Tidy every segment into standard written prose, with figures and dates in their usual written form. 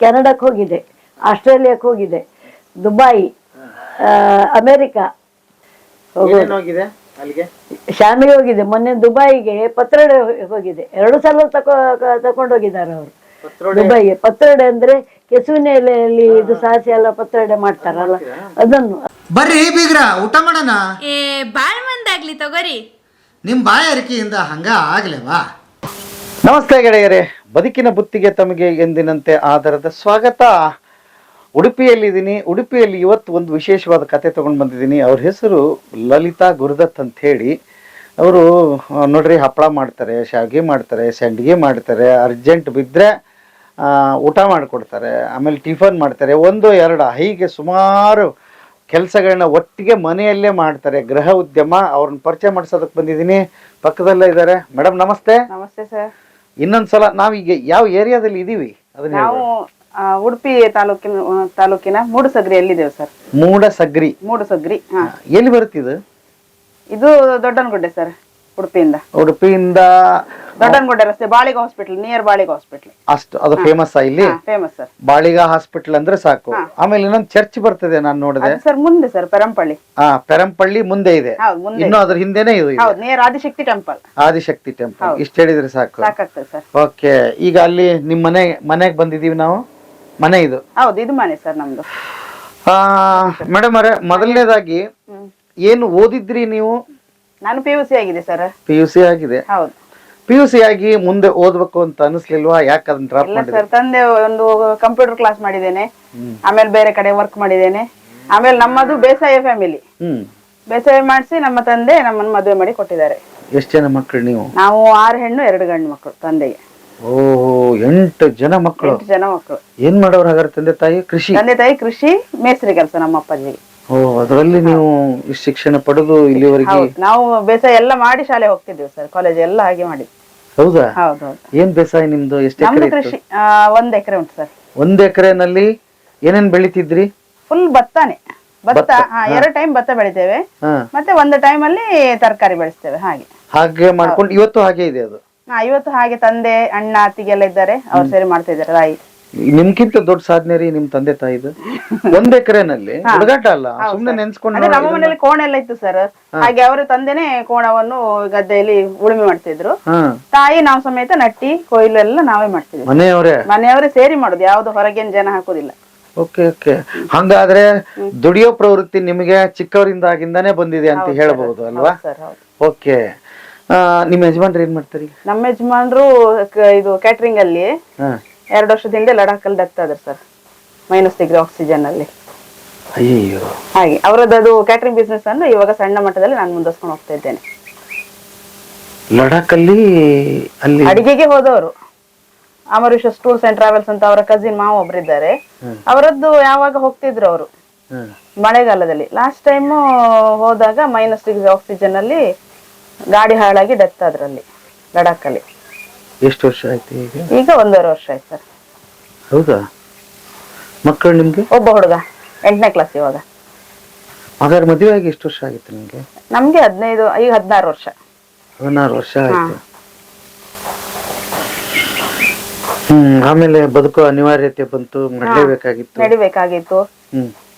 ಕೆನಡಾಕ್ಕೆ ಹೋಗಿದೆ, ಆಸ್ಟ್ರೇಲಿಯಾಕ್ಕೆ ಹೋಗಿದೆ, Dubai, America ಶಾಮಿಗೆ ಹೋಗಿದೆ. ಮೊನ್ನೆ ದುಬೈಗೆ ಪತ್ರೊಡೆ ಹೋಗಿದೆ. 2 ಸಲ ತಕೊಂಡೋಗಿದ್ದಾರೆ ಅವರು ದುಬೈಗೆ. ಪತ್ರೊಡೆ ಅಂದ್ರೆ ಕೆಸುವಿನ ಎಲೆಯಲ್ಲಿ ಇದು ಸಾಸಿ ಎಲ್ಲ ಪತ್ರೊಡೆ ಮಾಡ್ತಾರಲ್ಲ ಅದನ್ನು. ಬರ್ರಿ ಬೀಗ್ರ ಊಟ ಮಾಡೋಣ. ಬಾಳ್ ಮಂದಾಗ್ಲಿ ತಗೋರಿ. ನಿಮ್ ಬಾಯಾರಿಕೆಯಿಂದ ಹಂಗ ಆಗ್ಲೇವಾ? ನಮಸ್ತೆ ಗೆಳೆಯರೇ, ಬದುಕಿನ ಬುತ್ತಿಗೆ ತಮಗೆ ಎಂದಿನಂತೆ ಆಧಾರದ ಸ್ವಾಗತ. ಉಡುಪಿಯಲ್ಲಿದ್ದೀನಿ. ಉಡುಪಿಯಲ್ಲಿ ಇವತ್ತು ಒಂದು ವಿಶೇಷವಾದ ಕತೆ ತೊಗೊಂಡು ಬಂದಿದ್ದೀನಿ. ಅವ್ರ ಹೆಸರು ಲಲಿತಾ ಗುರುದತ್ ಅಂತ ಹೇಳಿ. ಅವರು ನೋಡ್ರಿ ಹಪ್ಪಳ ಮಾಡ್ತಾರೆ, ಶಾವಿಗೆ ಮಾಡ್ತಾರೆ, ಸಂಡಿಗೆ ಮಾಡ್ತಾರೆ, ಅರ್ಜೆಂಟ್ ಬಿದ್ದರೆ ಊಟ ಮಾಡಿಕೊಡ್ತಾರೆ, ಆಮೇಲೆ ಟಿಫನ್ ಮಾಡ್ತಾರೆ, 1-2 ಹೀಗೆ ಸುಮಾರು ಕೆಲಸಗಳನ್ನ ಒಟ್ಟಿಗೆ ಮನೆಯಲ್ಲೇ ಮಾಡ್ತಾರೆ. ಗೃಹ ಉದ್ಯಮ. ಅವ್ರನ್ನ ಪರಿಚಯ ಮಾಡಿಸೋದಕ್ಕೆ ಬಂದಿದ್ದೀನಿ. ಪಕ್ಕದಲ್ಲೇ ಇದ್ದಾರೆ. ಮೇಡಮ್ ನಮಸ್ತೆ. ನಮಸ್ತೆ ಸರ್. ಇನ್ನೊಂದ್ಸಲ ನಾವೀಗ ಯಾವ ಏರಿಯಾದಲ್ಲಿ ಇದೀವಿ ಅದನ್ನ ನಾವು ಉಡುಪಿ ತಾಲೂಕಿನ ಮೂಡಸಗ್ರಿ ಎಲ್ಲಿದ್ದೇವೆ ಸರ್? ಮೂಡಸಗ್ರಿ. ಎಲ್ಲಿ ಬರುತ್ತಿದ್ದು? ಇದು ದೊಡ್ಡನಗುಡ್ಡೆ ಸರ್. ಉಡುಪಿಯಿಂದ ದೊಡ್ಡನಗುಡ್ಡೆ ರಸ್ತೆ, Baliga hospital, near Baliga hospital. ಅಷ್ಟು ಅದು ಫೇಮಸ್ ಇಲ್ಲಿ? Famous sir. ಬಾಳಿಗ ಹಾಸ್ಪಿಟಲ್ ಅಂದ್ರೆ ಸಾಕು. ಆಮೇಲೆ ಇನ್ನೊಂದು ಚರ್ಚ್ ಬರ್ತದೆ, ನಾನು ನೋಡಿದೆ ಸರ್. ಮುಂದೆ ಸರ್ ಪೆರಂಪಳ್ಳಿ. ಪೆರಂಪಳ್ಳಿ ಮುಂದೆ ಇದೆ. ಇನ್ನು ಅದ್ರ ಹಿಂದೆನೆ ಇದು near Adishakti temple. Adishakti temple. ಇಷ್ಟ ಹೇಳಿದ್ರೆ ಸಾಕು, ಸಾಕಾಗ್ತದೆ ಸರ್. ಓಕೆ. ಈಗ ಅಲ್ಲಿ ನಿಮ್ ಮನೆಗೆ ಬಂದಿದೀವಿ ನಾವು. ಮನೆ ಇದು? ಹೌದು, ಇದು ಮನೆ ಸರ್ ನಮ್ದು. ಮೇಡಮ್ ಅವರೇ, ಮೊದಲನೇದಾಗಿ ಏನು ಓದಿದ್ರಿ ನೀವು? ನಾನು PUC ಆಗಿದೆ ಸರ್. PUC ಆಗಿದೆ? ಹೌದು. PUC ಆಗಿ ಮುಂದೆ ಓದ್ಬೇಕು ಅಂತ ಅನಿಸ್ಲಿಲ್ವಾ? ಯಾಕೆ ಅದನ್ನ ಡ್ರಾಪ್ ಮಾಡಿದ್ರಿ? ಸರ್, ತಂದೆ ಒಂದು ಕಂಪ್ಯೂಟರ್ ಕ್ಲಾಸ್ ಮಾಡಿದ್ದೇನೆ, ಆಮೇಲೆ ಬೇರೆ ಕಡೆ ವರ್ಕ್ ಮಾಡಿದ್ದೇನೆ. ಆಮೇಲೆ ನಮ್ಮದು ಬೇಸಾಯ ಫ್ಯಾಮಿಲಿ. ಬೇಸಾಯ ಮಾಡಿಸಿ ನಮ್ಮ ತಂದೆ ನಮ್ಮನ್ನು ಮದುವೆ ಮಾಡಿ ಕೊಟ್ಟಿದ್ದಾರೆ. ಎಷ್ಟು ಜನ ಮಕ್ಕಳು ನೀವು? ನಾವು 6 ಹೆಣ್ಣು 2 ಗಂಡು ಮಕ್ಕಳು ತಂದೆಗೆ. ಓ, 8 ಜನ ಮಕ್ಕಳು. 8 ಜನ ಮಕ್ಕಳು. ಏನ್ ಮಾಡೋರು ಹಾಗಾದ್ರೆ? ತಂದೆ ತಾಯಿ ಕೃಷಿ? ತಂದೆ ತಾಯಿ ಕೃಷಿ, ಮೇಸ್ತ್ರಿ ಕೆಲಸ ನಮ್ಮ ಅಪ್ಪಾಜಿಗೆ. ಓ, ಅದರಲ್ಲಿ ನೀವು ಶಿಕ್ಷಣ ಪಡೆದು ಇಲ್ಲಿವರೆಗೆ? ನಾವು ಬೇಸಾಯ ಎಲ್ಲ ಮಾಡಿ ಶಾಲೆ ಹೋಗ್ತಿದ್ದೀವಿ ಸರ್, ಕಾಲೇಜ್ ಎಲ್ಲ ಹಾಗೆ ಮಾಡಿ. ಹೌದಾ? ಹೌದು. ಏನ್ ಬೇಸಾಯ ನಿಮ್ದು? ಎಷ್ಟು ನಮ್ದು ಎಕರೆ? ಕೃಷಿ 1 ಎಕರೆ ಉಂಟು ಸರ್. 1 ಎಕರೆನಲ್ಲಿ ಏನೇನ್ ಬೆಳಿತಿದ್ರಿ? ಫುಲ್ ಭತ್ತ. 2 ಟೈಮ್ ಭತ್ತ ಬೆಳಿತೇವೆ, ಮತ್ತೆ 1 ಟೈಮ್ ಅಲ್ಲಿ ತರಕಾರಿ ಬೆಳೆಸ್ತೇವೆ. ಹಾಗೆ ಮಾಡ್ಕೊಂಡು ಇವತ್ತು ಹಾಗೆ ಇದೆ ಅದು? ಇವತ್ತು ಹಾಗೆ. ತಂದೆ ಅಣ್ಣ ಅತ್ತಿಗೆಲ್ಲ ಇದ್ದಾರೆ, ಅವ್ರು ಸೇರಿ ಮಾಡ್ತಾ ಇದ್ದಾರೆ. ತಾಯಿ ನಿಮ್ಗಿಂತ ದೊಡ್ಡ ಸಾಧನೆ ರೀ ನಿಮ್ ತಂದೆ ತಾಯಿದು. 1 ಎಕರೆನಲ್ಲಿ ಹುಡುಗಾಟ ಅಲ್ಲ, ಸುಮ್ನೆ ನೆನ್ಸ್ಕೊಂಡು. ನಮ್ಮ ಮನೇಲಿ ಕೋಣ ಎಲ್ಲ ಇತ್ತು ಸರ್, ಹಾಗೆ ಅವರ ತಂದೆನೆ ಕೋಣವನ್ನು ಗದ್ದೆಯಲ್ಲಿ ಉಳುಮೆ ಮಾಡ್ತಿದ್ರು. ತಾಯಿ ನಾವು ಸಮೇತ ನಟ್ಟಿ ಕೊಯ್ಲು ಎಲ್ಲ ನಾವೇ ಮಾಡ್ತಿದ್ವಿ. ಮನೆಯವರೇ ಸೇರಿ ಮಾಡುದು, ಯಾವ್ದು ಹೊರಗೇನ್ ಜನ ಹಾಕುದಿಲ್ಲ. Okay okay. ಹಂಗಾದ್ರೆ ದುಡಿಯೋ ಪ್ರವೃತ್ತಿ ನಿಮಗೆ ಚಿಕ್ಕವರಿಂದಾಗಿಂದಾನೇ ಬಂದಿದೆ ಅಂತ ಹೇಳಬಹುದು ಅಲ್ವಾ? ಓಕೆ. ನಿಮ್ ಯಜಮಾನ್ರು ಏನ್ ಮಾಡ್ತಾರೆ? ನಮ್ಮ ಯಜಮಾನ್ರು ಇದು ಕ್ಯಾಟರಿಂಗ್ ಅಲ್ಲಿ 2 ವರ್ಷದ ಹಿಂದೆ ಲಡಾಖ್ ಅಲ್ಲಿ ಡೆತ್ ಆದ್ರು ಸರ್, -ಡಿಗ್ರಿ ಆಕ್ಸಿಜನ್ ಅಲ್ಲಿ. ಅಯ್ಯೋ. ಹಾಗೆ ಅವರದ್ದು ಕ್ಯಾಟರಿಂಗ್ ಬಿಸ್ನೆಸ್ ಅನ್ನು ಇವಾಗ ಸಣ್ಣ ಮಟ್ಟದಲ್ಲಿ ನಾನು ಮುಂದುವರ್ಸ್ಕೊಂಡು ಹೋಗ್ತಾ ಇದ್ದೇನೆ. ಲಡಾಖ್ ಅಲ್ಲಿ ಅಡಿಗೆಗೆ ಹೋದವರು. ಅಮರೀಶಸ್ ಟೂರ್ಸ್ ಅಂಡ್ ಟ್ರಾವೆಲ್ಸ್ ಅಂತ ಅವರ ಕಸಿನ್ ಮಾವ ಒಬ್ರಿದ್ದಾರೆ. ಅವರದ್ದು ಯಾವಾಗ ಹೋಗ್ತಿದ್ರು ಅವರು ಮಳೆಗಾಲದಲ್ಲಿ. ಲಾಸ್ಟ್ ಟೈಮ್ ಹೋದಾಗ -ಡಿಗ್ರಿ ಆಕ್ಸಿಜನ್ ಅಲ್ಲಿ ಗಾಡಿ ಹಾಳಾಗಿ ಡೆತ್ ಆದ್ರಲ್ಲಿ ಲಡಾಖ್ ಅಲ್ಲಿ. ಎಷ್ಟು ವರ್ಷ ಆಯ್ತು ಈಗ? 1.5 ವರ್ಷ ಆಯ್ತು ಸರ್. ಹೌದಾ? ಮಕ್ಕಳು ನಿಮ್ಗೆ? ಒಬ್ಬ ಹುಡುಗ 8ನೇ ಕ್ಲಾಸ್ ಇವಾಗ. ಹಾಗಾದ್ರೆ ಮದುವೆ ಆಗಿ ಎಷ್ಟು ವರ್ಷ ಆಗಿತ್ತು ನಿಮ್ಗೆ? ನಮ್ಗೆ 16 ವರ್ಷ. 16 ವರ್ಷ ಆಯ್ತು. ಆಮೇಲೆ ಬದುಕೋ ಅನಿವಾರ್ಯತೆ ಬಂತು, ನಡಿಬೇಕಾಗಿತ್ತು.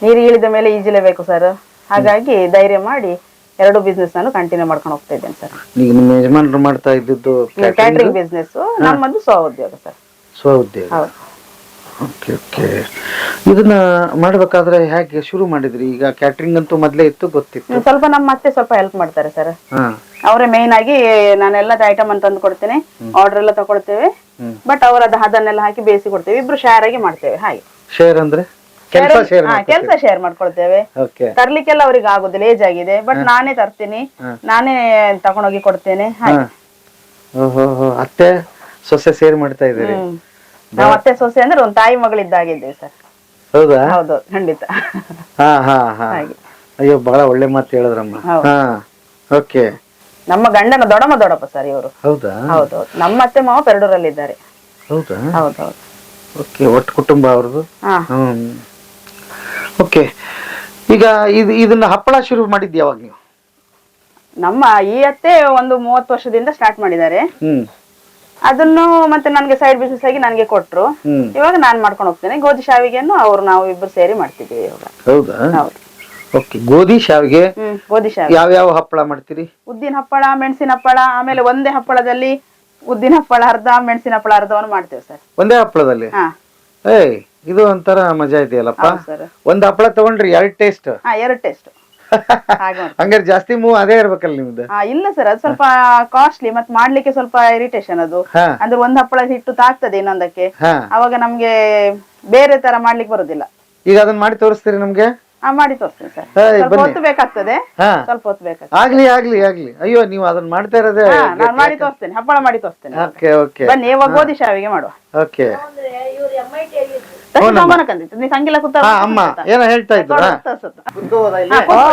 ನೀರು ಇಳಿದ ಮೇಲೆ ಈಜಲೇಬೇಕು ಸರ್. ಹಾಗಾಗಿ ಧೈರ್ಯ ಮಾಡಿ 2 ಬಿಸ್ನೆಸ್ ನಾನು ಕಂಟಿನ್ಯೂ ಮಾಡ್ಕೊಂಡು ಹೋಗ್ತಾ ಇದ್ದೇನೆ ಸರ್. ಈಗ ನಿಮ್ಮ ಯಜಮಾನರು ಮಾಡ್ತಾ ಇದ್ದು ಕ್ಯಾಟರಿಂಗ್ ಬಿಸ್ನೆಸ್, ನಮ್ಮದು ಸ್ವಉದ್ಯೋಗ ಸರ್. ಸ್ವಉದ್ಯೋಗ. Okay okay. ಇದನ್ನ ಮಾಡ್ಬೇಕಾದ್ರೆ ಹೇಗೆ ಶುರು ಮಾಡಿದ್ರಿ? ಈಗ ಕ್ಯಾಟರಿಂಗ್ ಅಂತೂ ಮೊದ್ಲೇ ಇತ್ತು, ಗೊತ್ತಿತ್ತು. ಸ್ವಲ್ಪ ನಮ್ಮ ಅತ್ತೆ ಸ್ವಲ್ಪ ಹೆಲ್ಪ್ ಮಾಡ್ತಾರೆ ಸರ್. ಅವರೇ ಮೇನ್ ಆಗಿ. ನಾನೆಲ್ಲ ಐಟಮ್ ಅಂತ ತಂದು ಕೊಡ್ತೇನೆ, ಆರ್ಡರ್ ಎಲ್ಲ ತಗೊಳ್ತೇವೆ, ಬಟ್ ಅದನ್ನೆಲ್ಲ ಹಾಕಿ ಬೇಯಿಸಿ ಕೊಡ್ತೇವೆ. ಇಬ್ರು ಶೇರ್ ಆಗಿ ಮಾಡ್ತೇವೆ. ಹಾಗೆ ಶೇರ್ ಅಂದ್ರೆ ಕೆಲಸ ಶೇರ್ ಮಾಡ್ಕೊಳ್ತೇವೆ. ತರ್ಲಿಕ್ಕೆಲ್ಲ ಅವ್ರಿಗೆ ಆಗುದಿಲ್ಲ, ಏಜ್ ಆಗಿದೆ, ಬಟ್ ನಾನೇ ತರ್ತೀನಿ, ನಾನೇ ತಗೊಂಡೋಗಿ ಕೊಡ್ತೇನೆ. ಅತ್ತೆ ಸೊಸೆ ಸೇರ್ ಮಾಡ್ತಾ ಇದ್ದೀರಿ? ನಾವ್ ಅತ್ತೆ ಸೊಸೆ ಅಂದ್ರೆ ಒಂದು ತಾಯಿ ಮಗಳಿದ್ದಾಗಿದ್ದೇವೆ ಸರ್. ಹೌದಾ? ಹೌದು, ಖಂಡಿತ. ಅಯ್ಯೋ, ಬಹಳ ಒಳ್ಳೆ ಮಾತು ಹೇಳಿದ್ರಮ್ಮ. ಓಕೆ. ನಮ್ಮ ಗಂಡನ ದೊಡ್ಡಪ್ಪ ಸರ್ ಇವರು. ಹೌದಾ? ಹೌದೌದು. ನಮ್ಮ ಅತ್ತೆ ಮಾವ ಪೆರಡೂರಲ್ಲಿ ಇದ್ದಾರೆ. ಹೌದಾ? ಹೌದೌದು. ಓಕೆ. ಒಟ್ಟು ಕುಟುಂಬ ಅವ್ರದ್ದು? ಓಕೆ. ಈಗ ಇದನ್ನ ಹಪ್ಪಳ ಶುರು ಮಾಡಿದ್ ಯಾವಾಗ ನೀವು? ನಮ್ಮ ಈ ಅತ್ತೆ ಒಂದು 30 ವರ್ಷದಿಂದ ಸ್ಟಾರ್ಟ್ ಮಾಡಿದ್ದಾರೆ. ಅದನ್ನು ಮತ್ತೆ ನನ್ಗೆ ಸೈಡ್ ಬಿಸ್ನೆಸ್ ಆಗಿ ನನ್ಗೆ ಕೊಟ್ರು. ಇವಾಗ ನಾನ್ ಮಾಡ್ಕೊಂಡು ಹೋಗ್ತೇನೆ. ಗೋಧಿ ಶಾವಿಗೆಯನ್ನು ನಾವು ಇಬ್ಬರು ಸೇರಿ ಮಾಡ್ತಿದ್ದೀವಿ ಇವಾಗ. ಹೌದಾ? ಹೌದು. ಓಕೆ. ಗೋಧಿ ಶಾವಿಗೆ, ಗೋಧಿ ಶಾವಿಗೆ. ಯಾವ್ಯಾವ ಹಪ್ಪಳ ಮಾಡ್ತೀರಿ? ಉದ್ದಿನ ಹಪ್ಪಳ, ಮೆಣಸಿನ ಹಪ್ಪಳ, ಆಮೇಲೆ ಒಂದೇ ಹಪ್ಪಳದಲ್ಲಿ ಉದ್ದಿನ ಹಪ್ಪಳ ಅರ್ಧ, ಮೆಣಸಿನ ಹಪ್ಪಳ ಅರ್ಧವನ್ನು ಮಾಡ್ತೇವೆ ಸರ್. ಒಂದೇ ಹಪ್ಪಳದಲ್ಲಿ? ಏಯ್, ಇದು ಒಂಥರ ಮಜಾ ಇದೆಯಲ್ಲಪ್ಪ. ಒಂದ್ ಹಪ್ಪಳ ತಗೊಂಡ್ರಿ 2 ಟೇಸ್ಟ್? 2 ಟೇಸ್ಟ್. ಹಂಗಾರೆ ಜಾಸ್ತಿ ಮೂವ್ ಅದೇ ಇರ್ಬೇಕಲ್ಲ ನಿಮ್ದು? ಇಲ್ಲ ಸರ್, ಅದು ಸ್ವಲ್ಪ ಕಾಸ್ಟ್ಲಿ, ಮತ್ತೆ ಮಾಡ್ಲಿಕ್ಕೆ ಸ್ವಲ್ಪ ಇರಿಟೇಷನ್ ಅದು. ಅಂದ್ರೆ ಒಂದ್ ಹಪ್ಪಳ ಹಿಟ್ಟು ತಾಗ್ತದೆ ಇನ್ನೊಂದಕ್ಕೆ, ಅವಾಗ ನಮ್ಗೆ ಬೇರೆ ತರ ಮಾಡ್ಲಿಕ್ಕೆ ಬರುದಿಲ್ಲ. ಈಗ ಅದನ್ನ ಮಾಡಿ ತೋರಿಸ್ತೀರಿ ನಮ್ಗೆ? ಮಾಡಿ ತೋರಿಸ್ತೀನಿ ಸರ್. ಸ್ವಲ್ಪ ಹೊತ್ತು ಬೇಕಾಗ್ತದೆ, ಸ್ವಲ್ಪ ಹೊತ್ತು ಬೇಕಾಗ್ತದೆ. ಆಗ್ಲಿ ಆಗ್ಲಿ ಆಗ್ಲಿ. ಅಯ್ಯೋ, ನೀವು ಅದನ್ನ ಮಾಡ್ತಾ ಇರೋದೇ. ನಾನು ಮಾಡಿ ತೋರಿಸ್ತೇನೆ, ಹಪ್ಪಳ ಮಾಡಿ ತೋರಿಸ್ತೇನೆ. ಓಕೆ ಓಕೆ, ಬನ್ನಿ ಇವಾಗ ಗೋಧಿ ಶಾವಿಗೆ ಮಾಡುವ. ಓಕೆ. ನೀ ಸಂಗಿಲ ಕೂತ ಅಮ್ಮ ಏನೋ ಹೇಳ್ತಾ ಇದ್ರ?